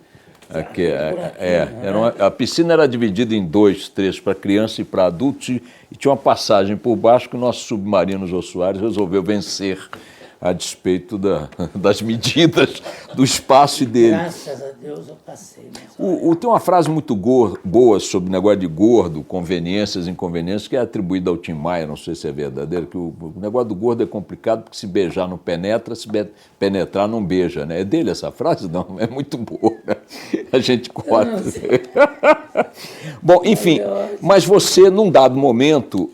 a piscina era dividida em 2 trechos, para criança e para adultos, e tinha uma passagem por baixo que o nosso submarino Jô Soares resolveu vencer a despeito das medidas do espaço e dele. Graças a Deus eu passei. Tem uma frase muito boa sobre o negócio de gordo, conveniências e inconveniências, que é atribuída ao Tim Maia, não sei se é verdadeiro, que o negócio do gordo é complicado porque se beijar não penetra, se penetrar não beija, né? É dele essa frase? Não, é muito boa. Né? A gente corta. Bom, enfim, mas você, num dado momento,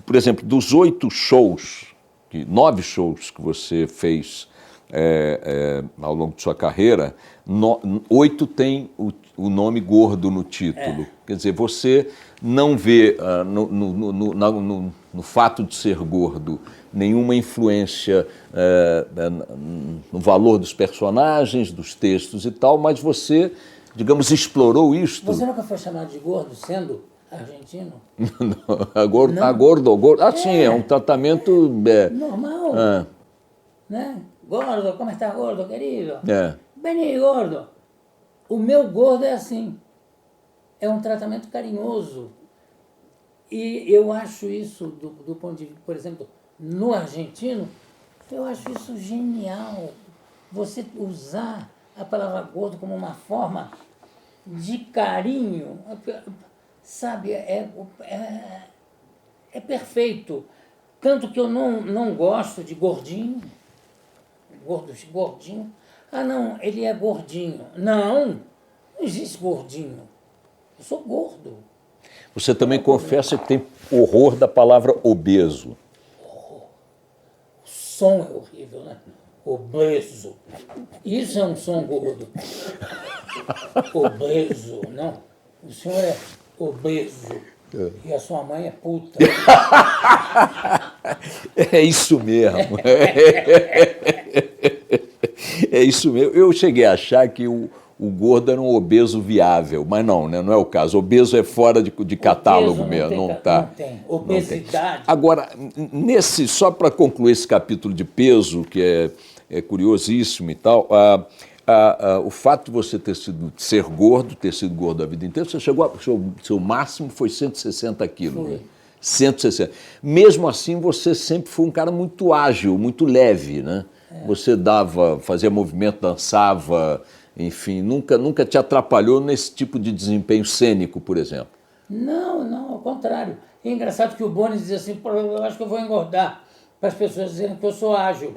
por exemplo, dos 8 shows, 9 shows que você fez ao longo de sua carreira, 8 tem o nome gordo no título. Quer dizer, você não vê no fato de ser gordo nenhuma influência no valor dos personagens, dos textos e tal, mas você, digamos, explorou isto. Você nunca foi chamado de gordo sendo argentino? Gordo. Sim, é um tratamento... normal. Né? Gordo, como está gordo, querido? É. Vem, gordo. O meu gordo é assim. É um tratamento carinhoso. E eu acho isso, do ponto de vista, por exemplo, no argentino, eu acho isso genial. Você usar a palavra gordo como uma forma de carinho, sabe, é perfeito. Tanto que eu não gosto de gordinho. Gordinho. Ah, não, ele é gordinho. Não existe gordinho. Eu sou gordo. Você também confessa que tem horror da palavra obeso. O som é horrível, né? Obeso. Isso é um som gordo. Obeso, não. O senhor é obeso. E a sua mãe é puta. É isso mesmo. É isso mesmo. Eu cheguei a achar que o gordo era um obeso viável, mas não, né? Não é o caso. Obeso é fora de catálogo mesmo. Não tem. Obesidade. Agora, só para concluir esse capítulo de peso, que é curiosíssimo e tal, o fato de você ter sido gordo a vida inteira, você chegou seu máximo foi 160 quilos. Foi. Né? 160. Mesmo assim, você sempre foi um cara muito ágil, muito leve, né? Você fazia movimento, dançava, enfim, nunca te atrapalhou nesse tipo de desempenho cênico, por exemplo? Não, ao contrário. É engraçado que o Boni dizia assim, pô, eu acho que eu vou engordar, para as pessoas dizerem que eu sou ágil.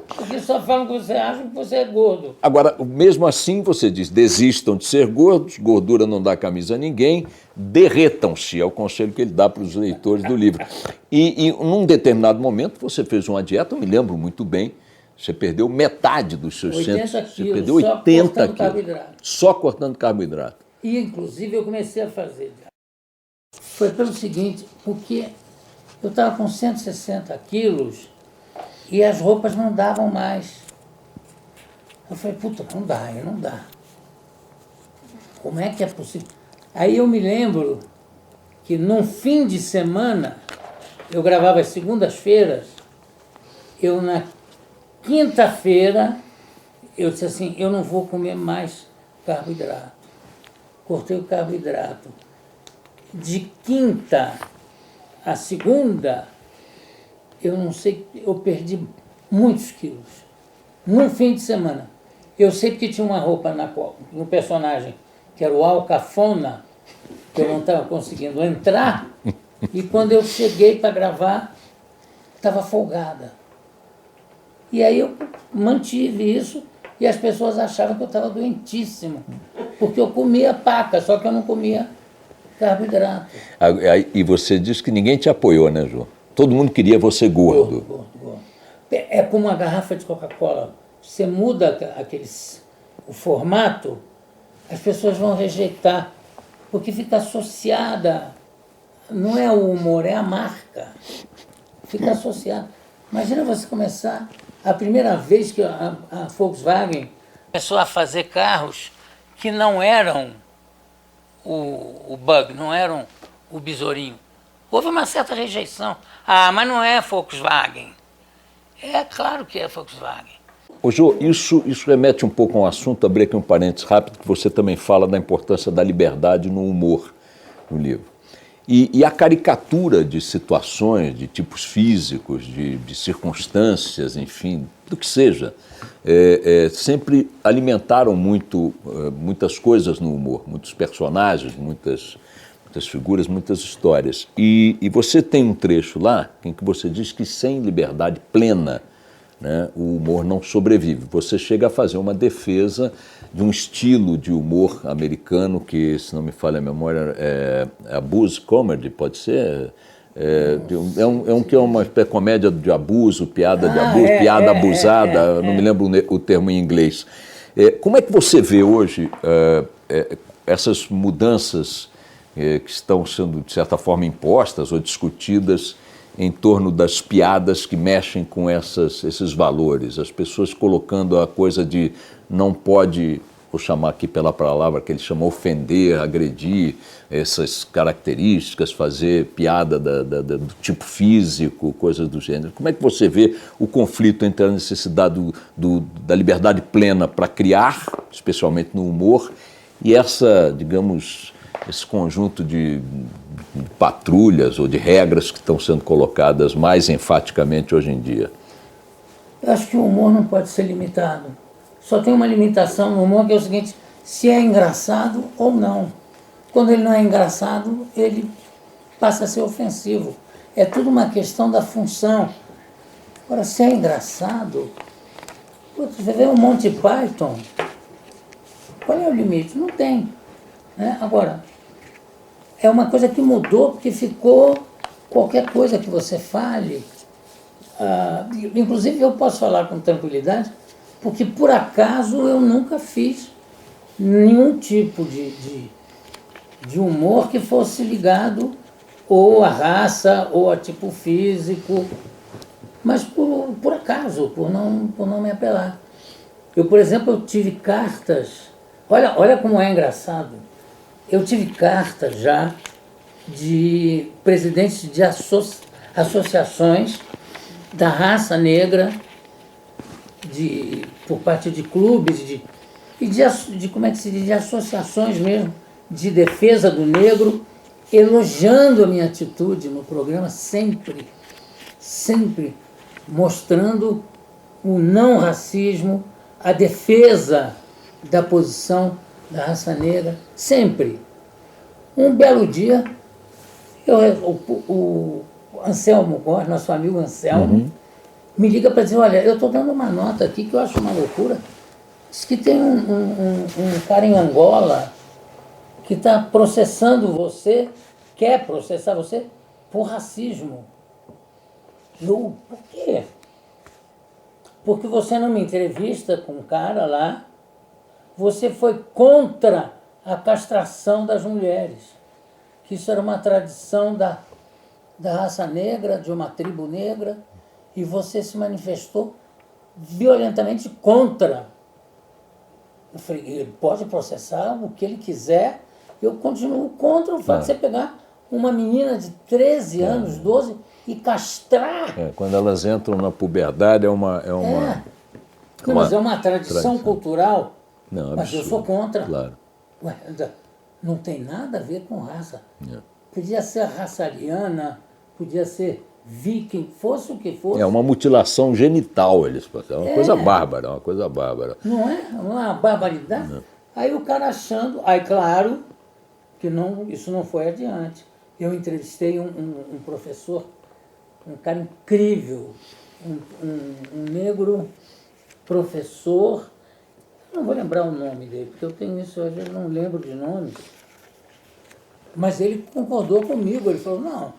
Porque só falam que você é ágil porque você é gordo. Agora, mesmo assim, você diz, desistam de ser gordos, gordura não dá camisa a ninguém, derretam-se, é o conselho que ele dá para os leitores do livro. E num determinado momento você fez uma dieta, eu me lembro muito bem, você perdeu metade dos seus 80 quilos, você perdeu 80 quilos. Carboidrato. Só cortando carboidrato. E, inclusive, eu comecei a fazer. Foi pelo seguinte, porque eu estava com 160 quilos e as roupas não davam mais. Eu falei, puta, não dá. Como é que é possível? Aí eu me lembro que num fim de semana, eu gravava às segundas-feiras, eu na quinta-feira, eu disse assim, eu não vou comer mais carboidrato. Cortei o carboidrato. De quinta a segunda, eu não sei, eu perdi muitos quilos. Num fim de semana. Eu sei porque tinha uma roupa no personagem, que era o Alcafona, que eu não estava conseguindo entrar, e quando eu cheguei para gravar, estava folgada. E aí eu mantive isso, e as pessoas achavam que eu estava doentíssimo, porque eu comia paca, só que eu não comia carboidrato. E você disse que ninguém te apoiou, né, Jô? Todo mundo queria você gordo. Gordo. É como uma garrafa de Coca-Cola. Você muda o formato, as pessoas vão rejeitar, porque fica associada, não é o humor, é a marca. Fica associada. Imagina você começar, a primeira vez que a Volkswagen começou a fazer carros que não eram o Bug, não eram o Besourinho. Houve uma certa rejeição. Ah, mas não é Volkswagen. É claro que é Volkswagen. Ô Jô, isso remete um pouco a um assunto, abri aqui um parênteses rápido, que você também fala da importância da liberdade no humor no livro. E a caricatura de situações, de tipos físicos, de circunstâncias, enfim, do que seja, sempre alimentaram muitas coisas no humor, muitos personagens, muitas figuras, muitas histórias. E você tem um trecho lá em que você diz que sem liberdade plena, né, o humor não sobrevive. Você chega a fazer uma defesa de um estilo de humor americano que, se não me falha a memória, é abuse comedy, pode ser? Que é uma comédia de abuso, piada de abuso, piada abusada, não me lembro o termo em inglês. Como é que você vê hoje essas mudanças que estão sendo, de certa forma, impostas ou discutidas em torno das piadas que mexem com esses valores? As pessoas colocando a coisa de não pode, vou chamar aqui pela palavra que ele chamou, ofender, agredir, essas características, fazer piada do tipo físico, coisas do gênero. Como é que você vê o conflito entre a necessidade da liberdade plena para criar, especialmente no humor, e esse conjunto de patrulhas ou de regras que estão sendo colocadas mais enfaticamente hoje em dia? Eu acho que o humor não pode ser limitado. Só tem uma limitação no humor, que é o seguinte: se é engraçado ou não. Quando ele não é engraçado, ele passa a ser ofensivo. É tudo uma questão da função. Agora, se é engraçado, você vê o Monty Python, qual é o limite? Não tem. Né? Agora, é uma coisa que mudou, porque ficou qualquer coisa que você fale. Inclusive, eu posso falar com tranquilidade, porque por acaso eu nunca fiz nenhum tipo de humor que fosse ligado ou à raça ou a tipo físico, mas por acaso, por não me apelar. Eu, por exemplo, eu tive cartas, olha como é engraçado, eu tive cartas já de presidentes de associações da raça negra, por parte de clubes, como é que se diz, de associações mesmo, de defesa do negro, elogiando a minha atitude no programa, sempre mostrando o não racismo, a defesa da posição da raça negra, sempre. Um belo dia, o Anselmo Góes, nosso amigo Anselmo, me liga para dizer: olha, eu estou dando uma nota aqui que eu acho uma loucura. Diz que tem um cara em Angola que está processando você, quer processar você por racismo. Eu, por quê? Porque você, numa entrevista com um cara lá, você foi contra a castração das mulheres. Que isso era uma tradição da raça negra, de uma tribo negra, e você se manifestou violentamente contra. Eu falei: ele pode processar o que ele quiser, eu continuo contra o fato de você pegar uma menina de 13 anos, 12, e castrar. Quando elas entram na puberdade Mas é uma tradição cultural. Não, mas eu sou contra. Claro. Ué, não tem nada a ver com raça. Podia ser raça ariana, podia ser viking, fosse o que fosse. É uma mutilação genital, eles falam. É uma coisa bárbara, Não é? Uma barbaridade. Não. Aí o cara achando... Aí, claro, que isso não foi adiante. Eu entrevistei um professor, um cara incrível, um negro professor, não vou lembrar o nome dele, porque eu tenho isso, às vezes não lembro de nome, mas ele concordou comigo, ele falou: não,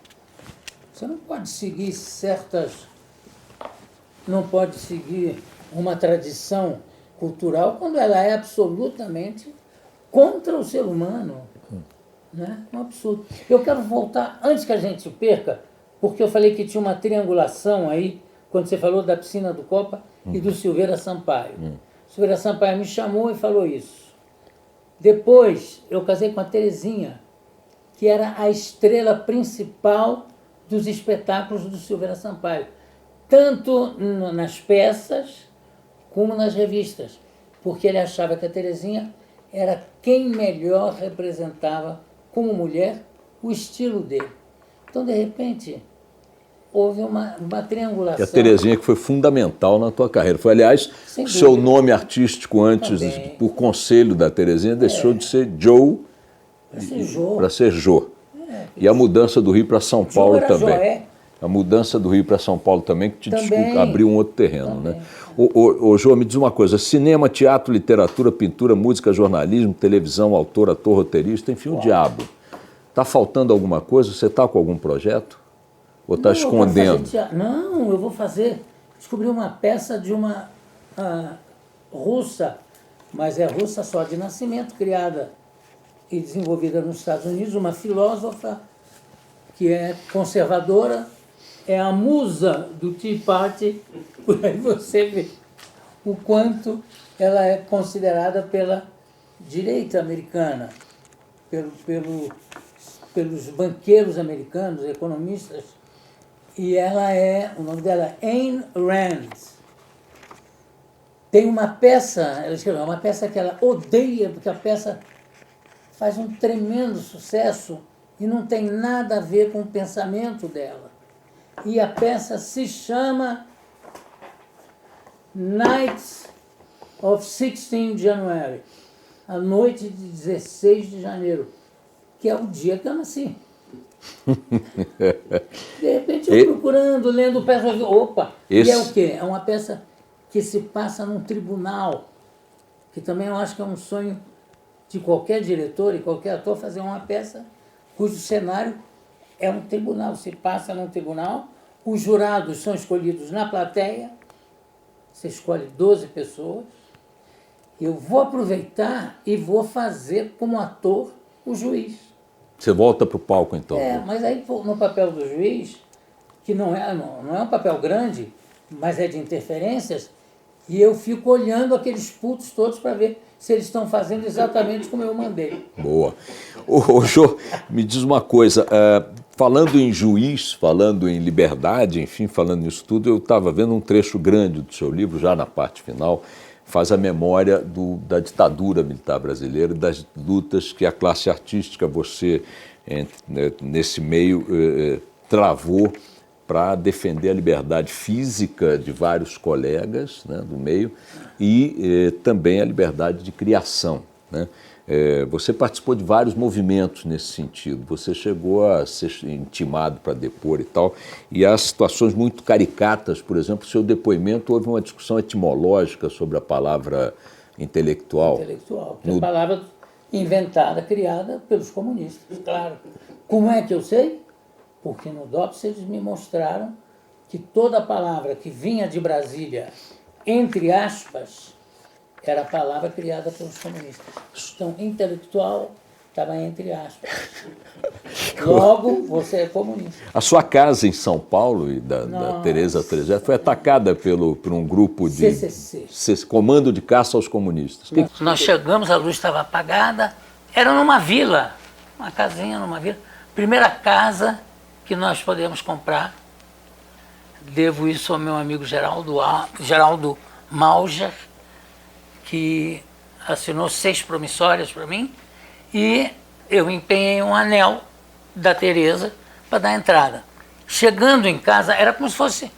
você não pode seguir uma tradição cultural quando ela é absolutamente contra o ser humano. Né? Um absurdo. Eu quero voltar, antes que a gente perca, porque eu falei que tinha uma triangulação aí, quando você falou da Piscina do Copa e do Silveira Sampaio. Silveira Sampaio me chamou e falou isso. Depois, eu casei com a Terezinha, que era a estrela principal dos espetáculos do Silveira Sampaio, tanto nas peças como nas revistas, porque ele achava que a Terezinha era quem melhor representava, como mulher, o estilo dele. Então, de repente, houve uma triangulação. E a Terezinha que foi fundamental na tua carreira. Foi, aliás, seu nome artístico antes, por conselho da Terezinha, deixou de ser Joe para ser Jô. E a mudança do Rio para São Paulo também. Joé. A mudança do Rio para São Paulo também, que abriu um outro terreno. Né? Ô, Jô, me diz uma coisa, cinema, teatro, literatura, pintura, música, jornalismo, televisão, autor, ator, roteirista, enfim, o diabo. Está faltando alguma coisa? Você está com algum projeto? Ou está escondendo? Não, eu vou fazer. Descobri uma peça de uma russa, mas é russa só de nascimento, criada e desenvolvida nos Estados Unidos, uma filósofa que é conservadora, é a musa do Tea Party, por aí você vê o quanto ela é considerada pela direita americana, pelos banqueiros americanos, economistas, e o nome dela é Ayn Rand. Tem uma peça, ela escreveu, uma peça que ela odeia, porque a peça faz um tremendo sucesso e não tem nada a ver com o pensamento dela. E a peça se chama Nights of 16 January, a noite de 16 de janeiro, que é o dia que eu nasci. De repente eu procurando, lendo peça, opa, e é o quê? É uma peça que se passa num tribunal, que também eu acho que é um sonho de qualquer diretor e qualquer ator fazer uma peça cujo cenário é um tribunal, se passa num tribunal, os jurados são escolhidos na plateia, você escolhe 12 pessoas, eu vou aproveitar e vou fazer como ator o juiz. Você volta para o palco então? Mas aí no papel do juiz, que não é um papel grande, mas é de interferências, e eu fico olhando aqueles putos todos para ver se eles estão fazendo exatamente como eu mandei. Boa. Ô, Jô, me diz uma coisa, falando em juiz, falando em liberdade, enfim, falando nisso tudo, eu estava vendo um trecho grande do seu livro, já na parte final, faz a memória da ditadura militar brasileira, das lutas que a classe artística, você, nesse meio, travou para defender a liberdade física de vários colegas, né, do meio e também a liberdade de criação. Né? Você participou de vários movimentos nesse sentido, você chegou a ser intimado para depor e tal, e há situações muito caricatas, por exemplo, seu depoimento, houve uma discussão etimológica sobre a palavra intelectual. Intelectual, que é a palavra inventada, criada pelos comunistas, claro. Como é que eu sei? Porque no DOPS eles me mostraram que toda palavra que vinha de Brasília, entre aspas, era a palavra criada pelos comunistas. Então, intelectual estava entre aspas. Logo, você é comunista. A sua casa em São Paulo, e da Tereza Trejero, foi atacada por um grupo de... CCC. Comando de Caça aos Comunistas. Nós chegamos, a luz estava apagada, era numa vila, uma casinha numa vila. Primeira casa que nós podemos comprar. Devo isso ao meu amigo Geraldo Mauger, que assinou 6 promissórias para mim, e eu empenhei um anel da Tereza para dar entrada. Chegando em casa, era como se fosse,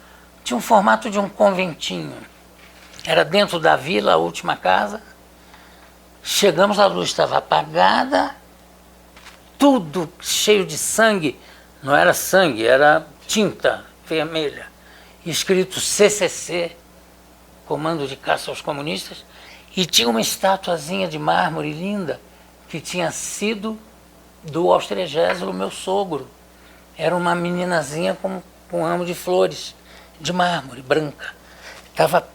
tinha um formato de um conventinho. Era dentro da vila, a última casa. Chegamos, a luz estava apagada, tudo cheio de sangue. Não era sangue, era tinta vermelha. Escrito CCC, Comando de Caça aos Comunistas, e tinha uma estatuazinha de mármore linda, que tinha sido do Austrégésilo, meu sogro. Era uma meninazinha com um ramo de flores, de mármore, branca. Estava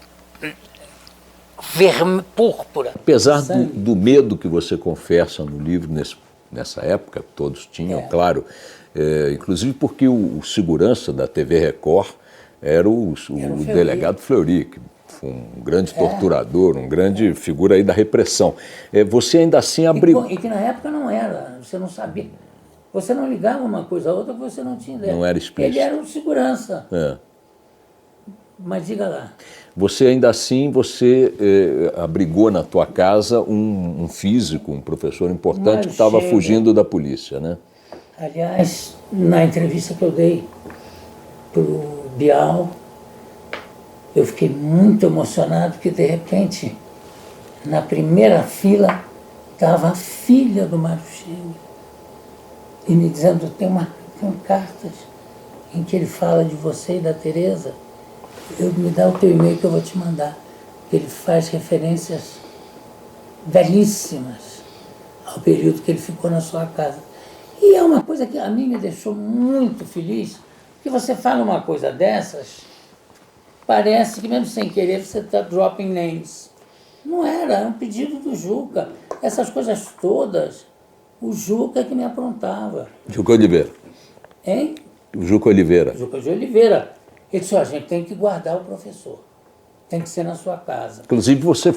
púrpura. Apesar do medo que você confessa no livro, nessa época, todos tinham, claro, inclusive porque o segurança da TV Record era o delegado Fleury, que foi um grande torturador, um grande figura aí da repressão. Você ainda assim abriu... E que na época não era, você não sabia. Você não ligava uma coisa a outra, você não tinha ideia. Não era explícito. Ele era um segurança. Mas diga lá. Você ainda assim, você abrigou na tua casa um físico, um professor importante que estava fugindo da polícia, né? Aliás, na entrevista que eu dei para o Bial, eu fiquei muito emocionado, porque de repente, na primeira fila, estava a filha do Mário Chega. E me dizendo, tem cartas em que ele fala de você e da Tereza. Me dá o teu e-mail que eu vou te mandar. Ele faz referências belíssimas ao período que ele ficou na sua casa. E é uma coisa que a mim me deixou muito feliz, porque você fala uma coisa dessas, parece que mesmo sem querer você está dropping names. Não era um pedido do Juca. Essas coisas todas, o Juca que me aprontava. Juca Oliveira. Hein? O Juca Oliveira. Juca de Oliveira. Ele disse, a gente tem que guardar o professor. Tem que ser na sua casa. Inclusive você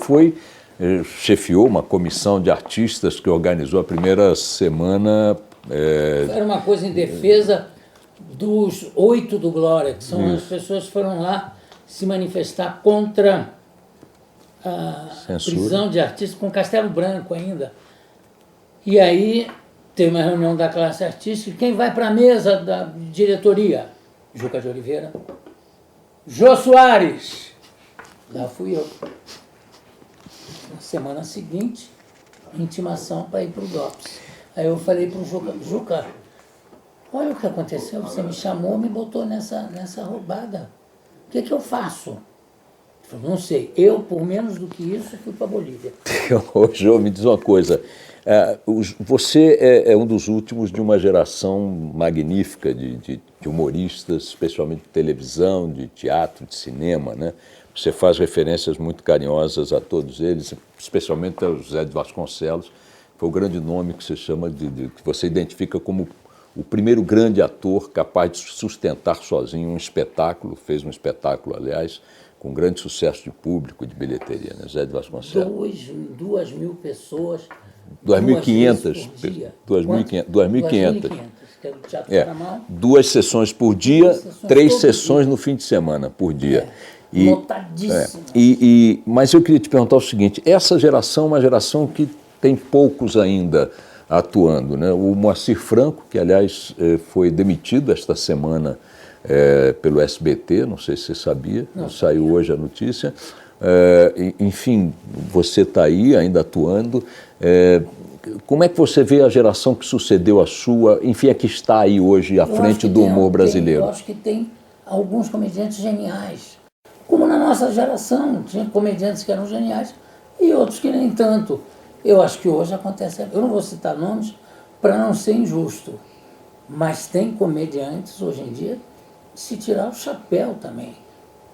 chefiou uma comissão de artistas que organizou a primeira semana... Era uma coisa em defesa dos 8 do Glória, que são as pessoas que foram lá se manifestar contra a prisão de artistas, com Castelo Branco ainda. E aí tem uma reunião da classe artística, quem vai para a mesa da diretoria? Juca de Oliveira. Jô Soares. Lá fui eu. Na semana seguinte, intimação para ir para o DOPS. Aí eu falei para o Juca, Juca, olha o que aconteceu, você me chamou, me botou nessa roubada. O que eu faço? Ele falou, não sei, eu, por menos do que isso, fui para a Bolívia. Ô, Jô, me diz uma coisa, você é um dos últimos de uma geração magnífica de humoristas, especialmente de televisão, de teatro, de cinema, né? Você faz referências muito carinhosas a todos eles, especialmente ao José de Vasconcelos, foi o grande nome que você chama que você identifica como o primeiro grande ator capaz de sustentar sozinho um espetáculo, fez um espetáculo, aliás, com grande sucesso de público, de bilheteria, né? José de Vasconcelos. 2.000 pessoas. 2.500. 2.500. Que é do Teatro Caramal. 2 sessões por dia, 3 sessões no fim de semana por dia. Lotadíssimo. Mas eu queria te perguntar o seguinte, essa geração é uma geração que tem poucos ainda atuando, né? O Moacir Franco, que aliás foi demitido esta semana pelo SBT, não sei se você sabia, não saiu hoje a notícia. Enfim, você está aí ainda atuando. Como é que você vê a geração que sucedeu a sua, enfim, que está aí hoje à frente do humor brasileiro? Eu acho que tem alguns comediantes geniais. Como na nossa geração, tinha comediantes que eram geniais e outros que nem tanto. Eu acho que hoje acontece... Eu não vou citar nomes para não ser injusto, mas tem comediantes hoje em dia se tirar o chapéu também,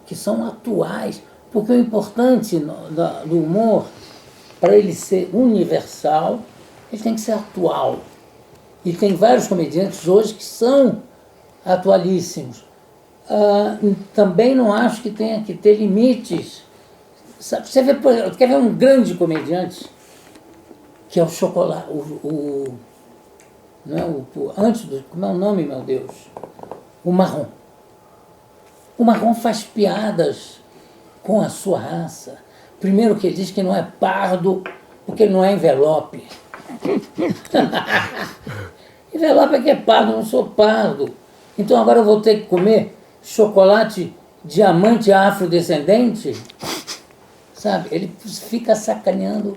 que são atuais, porque o importante do humor, para ele ser universal, ele tem que ser atual. E tem vários comediantes hoje que são atualíssimos. Também não acho que tenha que ter limites. Sabe, você quer ver um grande comediante, que é o Chocolate, como é o nome, meu Deus? O Marrom. O Marrom faz piadas com a sua raça. Primeiro que ele diz que não é pardo, porque ele não é envelope. Envelope é que é pardo, eu não sou pardo. Então agora eu vou ter que comer chocolate diamante afrodescendente? Sabe? Ele fica sacaneando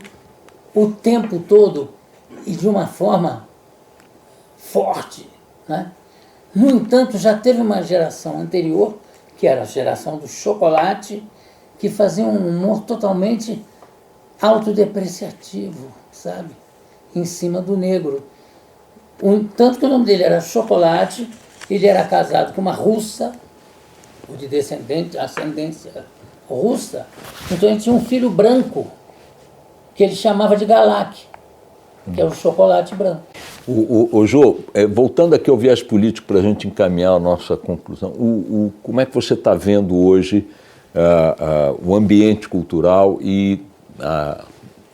o tempo todo e de uma forma forte, né? No entanto, já teve uma geração anterior, que era a geração do chocolate, que fazia um humor totalmente autodepreciativo, sabe? Em cima do negro. Tanto que o nome dele era Chocolate, ele era casado com uma russa, ou de ascendência russa, então ele tinha um filho branco, que ele chamava de Galak, que é o chocolate branco. Jô, voltando aqui ao viés político para a gente encaminhar a nossa conclusão, como é que você está vendo hoje o ambiente cultural e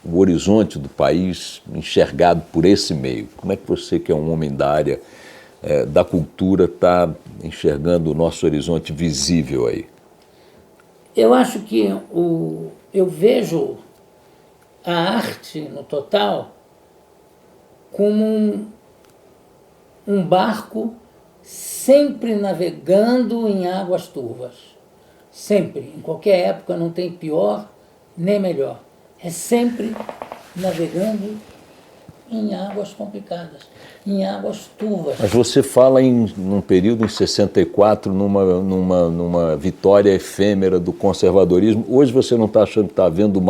o horizonte do país enxergado por esse meio? Como é que você, que é um homem da área da cultura, está enxergando o nosso horizonte visível aí? Eu acho que eu vejo a arte, no total, como um barco sempre navegando em águas turvas. Sempre. Em qualquer época não tem pior nem melhor. É sempre navegando em águas complicadas, em águas turvas. Mas você fala num período, em 64, numa vitória efêmera do conservadorismo. Hoje você não está achando que está havendo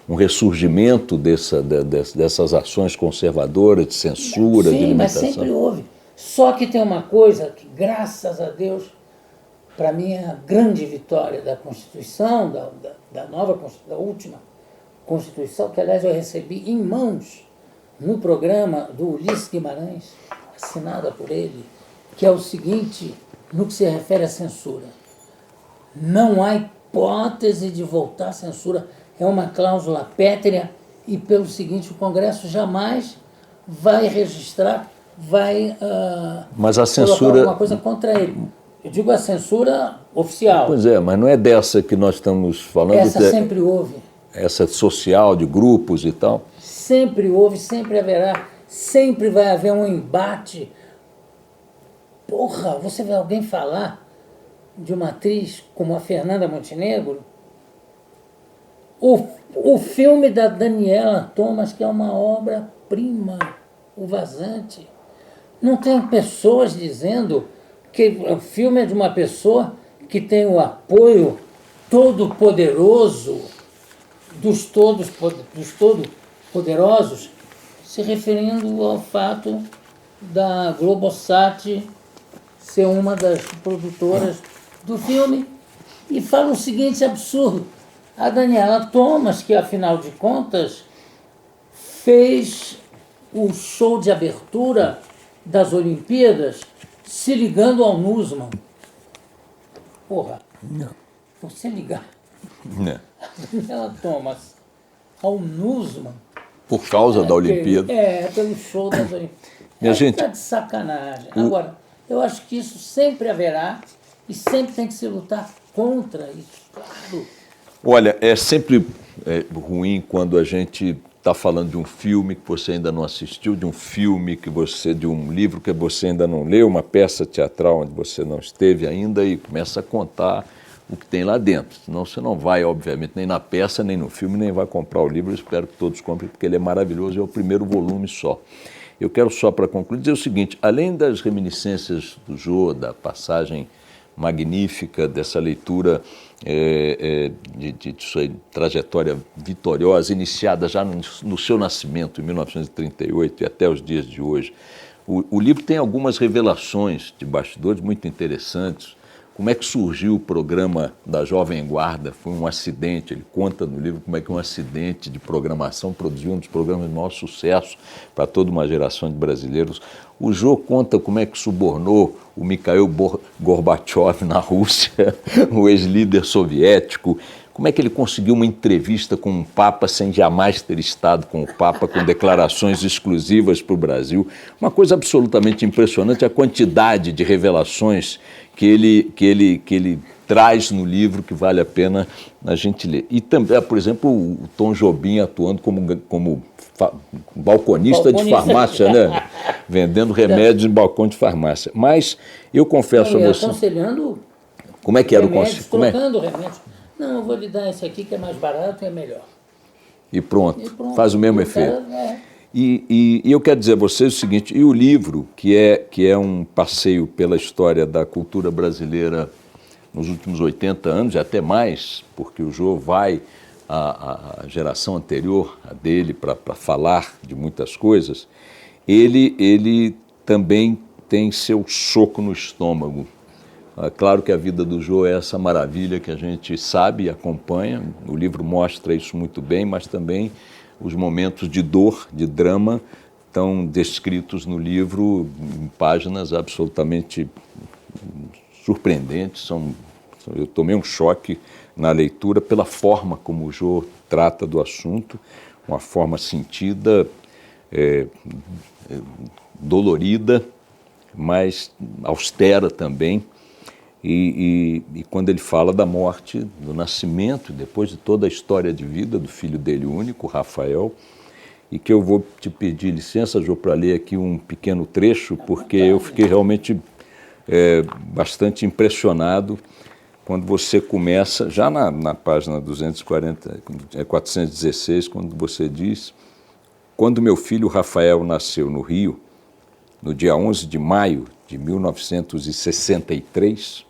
um ressurgimento dessas ações conservadoras, de censura, Sim, de limitação? mas sempre houve. Só que tem uma coisa que, graças a Deus, para mim é a grande vitória da Constituição, da última Constituição, que aliás eu recebi em mãos no programa do Ulisses Guimarães, assinada por ele, que é o seguinte, no que se refere à censura. Não há hipótese de voltar à censura. É uma cláusula pétrea e, pelo seguinte, o Congresso jamais vai registrar, mas a censura, colocar alguma coisa contra ele. Eu digo a censura oficial. Pois é, mas não é dessa que nós estamos falando. Essa sempre houve. Essa social, de grupos e tal? Sempre houve, sempre haverá, sempre vai haver um embate. Porra, você vê alguém falar de uma atriz como a Fernanda Montenegro? O filme da Daniela Thomas, que é uma obra-prima, O Vazante. Não tem pessoas dizendo que o filme é de uma pessoa que tem o apoio todo-poderoso dos todo-poderosos, se referindo ao fato da Globosat ser uma das produtoras do filme, e fala o seguinte absurdo: a Daniela Thomas, que afinal de contas fez o show de abertura das Olimpíadas se ligando ao Nussmann. Porra, Não. você ligar Não. a Daniela Thomas ao Nussmann Por causa da Olimpíada. pelo show das Olimpíadas. Minha gente, tá de sacanagem. Agora, eu acho que isso sempre haverá e sempre tem que se lutar contra isso, claro. Olha, é sempre ruim quando a gente está falando de um filme que você ainda não assistiu, de um livro que você ainda não leu, uma peça teatral onde você não esteve ainda, e começa a contar o que tem lá dentro. Senão você não vai, obviamente, nem na peça, nem no filme, nem vai comprar o livro. Eu espero que todos comprem, porque ele é maravilhoso, é o primeiro volume só. Eu quero só, para concluir, dizer o seguinte: além das reminiscências do Jô, da passagem magnífica, dessa leitura de sua trajetória vitoriosa, iniciada já no seu nascimento, em 1938, e até os dias de hoje, o livro tem algumas revelações de bastidores muito interessantes. Como é que surgiu o programa da Jovem Guarda? Foi um acidente, ele conta no livro como é que um acidente de programação produziu um dos programas de maior sucesso para toda uma geração de brasileiros. O Jô conta como é que subornou o Mikhail Gorbachev na Rússia, o ex-líder soviético. Como é que ele conseguiu uma entrevista com um Papa sem jamais ter estado com o Papa, com declarações exclusivas para o Brasil? Uma coisa absolutamente impressionante, a quantidade de revelações que ele traz no livro, que vale a pena a gente ler. E também, por exemplo, o Tom Jobim atuando como balconista de farmácia, né? Vendendo remédios em balcão de farmácia. Mas eu confesso a você... aconselhando como é que era remédios, o conselho? trocando remédios. Não, eu vou lhe dar esse aqui que é mais barato e é melhor. E pronto, faz o mesmo efeito. Cara, E eu quero dizer a vocês o seguinte: e o livro, que é um passeio pela história da cultura brasileira nos últimos 80 anos, e até mais, porque o Jô vai à geração anterior a dele para falar de muitas coisas, ele também tem seu soco no estômago. Claro que a vida do Jô é essa maravilha que a gente sabe e acompanha, o livro mostra isso muito bem, mas também os momentos de dor, de drama, estão descritos no livro em páginas absolutamente surpreendentes, são Eu tomei um choque na leitura pela forma como o Jô trata do assunto, uma forma sentida, dolorida, mas austera também. E quando ele fala da morte, do nascimento, depois de toda a história de vida do filho dele único, Rafael, e que eu vou te pedir licença, Jô, para ler aqui um pequeno trecho, porque eu fiquei realmente bastante impressionado quando você começa, já na página 416, quando você diz: quando meu filho Rafael nasceu no Rio, no dia 11 de maio de 1963,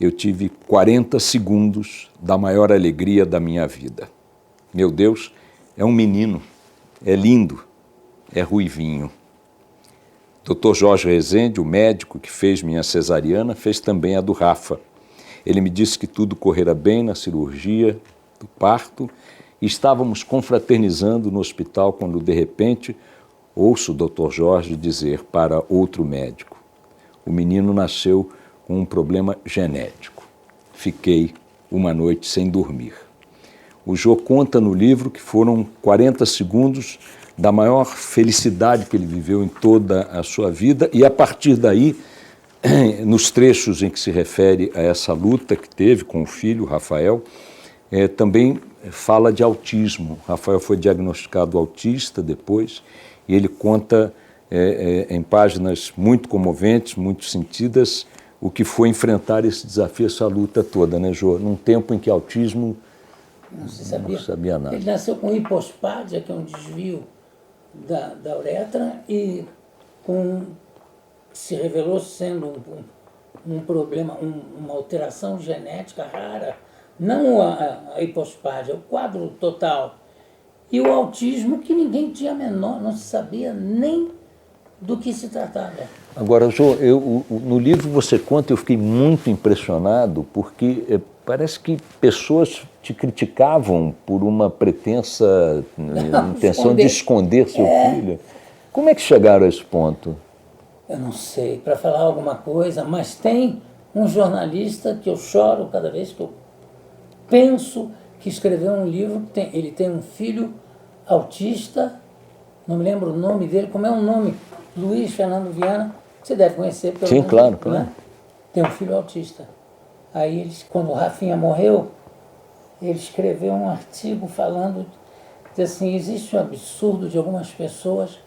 eu tive 40 segundos da maior alegria da minha vida. Meu Deus, é um menino, é lindo, é ruivinho. Dr. Jorge Rezende, o médico que fez minha cesariana, fez também a do Rafa. Ele me disse que tudo correra bem na cirurgia do parto e estávamos confraternizando no hospital quando, de repente, ouço o Dr. Jorge dizer para outro médico: o menino nasceu com um problema genético. Fiquei uma noite sem dormir. O Jô conta no livro que foram 40 segundos da maior felicidade que ele viveu em toda a sua vida, e a partir daí, nos trechos em que se refere a essa luta que teve com o filho, Rafael, também fala de autismo. Rafael foi diagnosticado autista depois, e ele conta em páginas muito comoventes, muito sentidas, o que foi enfrentar esse desafio, essa luta toda, né, Jô? Num tempo em que autismo não se sabia. Não sabia nada. Ele nasceu com hipospádia, que é um desvio da uretra, e se revelou sendo um problema, uma alteração genética rara, não a hipospádia, o quadro total. E o autismo, que ninguém tinha menor, não se sabia nem do que se tratava. Agora, Jô, no livro você conta, eu fiquei muito impressionado, porque parece que pessoas te criticavam por uma pretensa intenção de esconder seu filho. Como é que chegaram a esse ponto? Eu não sei, para falar alguma coisa, mas tem um jornalista que eu choro cada vez que eu penso, que escreveu um livro, ele tem um filho autista, não me lembro o nome dele, como é o nome? Luiz Fernando Viana, você deve conhecer. Pelo Sim, menos, claro, né? claro. Tem um filho autista. Aí, quando o Rafinha morreu, ele escreveu um artigo falando que assim, existe um absurdo de algumas pessoas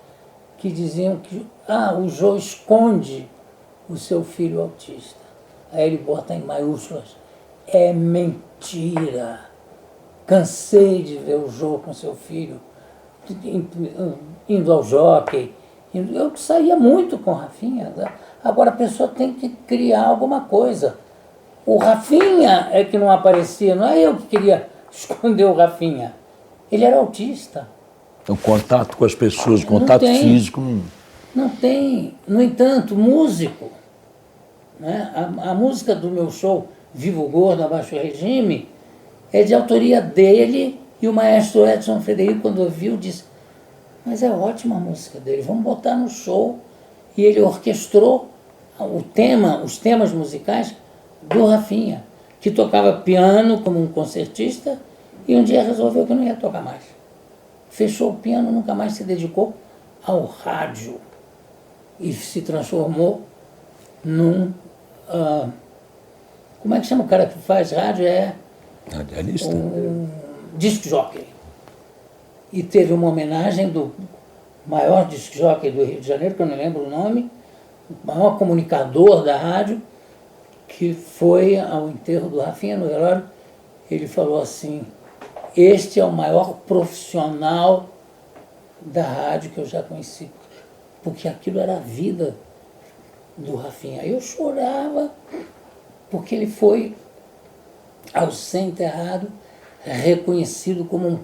que diziam que o Jô esconde o seu filho autista. Aí ele bota em maiúsculas: é mentira. Cansei de ver o Jô com seu filho indo ao jockey. Eu saía muito com o Rafinha. Agora a pessoa tem que criar alguma coisa. O Rafinha é que não aparecia, não é eu que queria esconder o Rafinha. Ele era autista. O contato com as pessoas, o contato físico. Não tem. No entanto, músico, né? A música do meu show Vivo Gordo, Abaixo o Regime, é de autoria dele, e o maestro Edson Frederico, quando ouviu, disse: mas é ótima a música dele, vamos botar no show. E ele orquestrou os temas musicais do Rafinha, que tocava piano como um concertista, e um dia resolveu que não ia tocar mais. Fechou o piano, nunca mais se dedicou ao rádio e se transformou num... como é que chama o cara que faz rádio? Radialista? Um disc jockey. E teve uma homenagem do maior disc jockey do Rio de Janeiro, que eu não lembro o nome, o maior comunicador da rádio, que foi ao enterro do Rafinha, no velório. Ele falou assim: este é o maior profissional da rádio que eu já conheci, porque aquilo era a vida do Rafinha. Eu chorava, porque ele foi, ao ser enterrado, reconhecido como um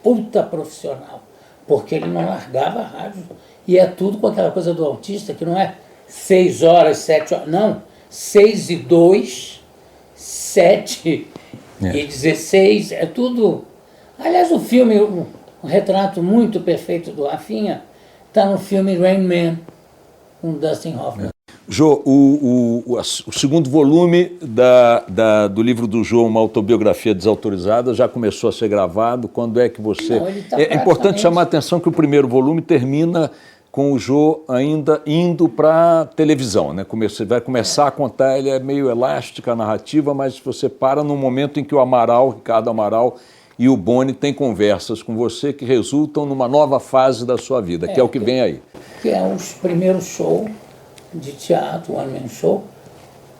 puta profissional, porque ele não largava a rádio. E é tudo com aquela coisa do autista, que não é 6 horas, 7 horas, não, 6 e 2, 7 e 16, é tudo. Aliás, o filme, um retrato muito perfeito do Rafinha, está no filme Rain Man, com Dustin Hoffman. Jô, o segundo volume do livro do Jô, Uma Autobiografia Desautorizada, já começou a ser gravado. Quando é que você... Não, ele tá É importante chamar a atenção que o primeiro volume termina com o Jô ainda indo para a televisão, né? Você vai começar a contar, ele é meio elástica a narrativa, mas você para no momento em que o Amaral, Ricardo Amaral e o Boni têm conversas com você que resultam numa nova fase da sua vida, que é o que vem aí. Que é os primeiros shows de teatro, o One Man Show,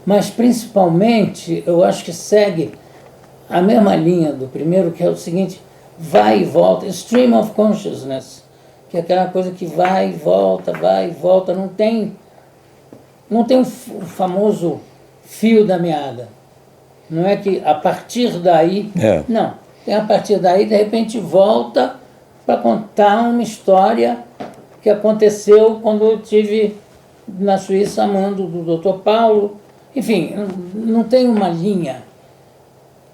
mas principalmente eu acho que segue a mesma linha do primeiro, que é o seguinte: vai e volta, stream of consciousness, que é aquela coisa que vai e volta, não tem o famoso fio da meada. Não é que a partir daí... Não, tem a partir daí, de repente volta para contar uma história que aconteceu quando eu estive na Suíça amando do Dr. Paulo. Enfim, não tem uma linha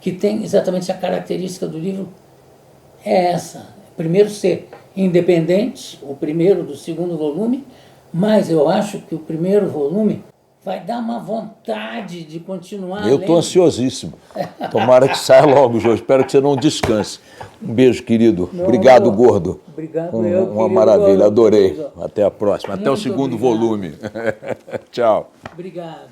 que tem exatamente a característica do livro. É essa. Primeiro ser independente, o primeiro do segundo volume, mas eu acho que o primeiro volume vai dar uma vontade de continuar. Eu estou ansiosíssimo. Tomara que saia logo, Jô. Espero que você não descanse. Um beijo, querido. Obrigado, amor. Gordo. Obrigado, uma maravilha, adorei. Até a próxima. Até o Muito segundo obrigado. volume. Tchau. Obrigado.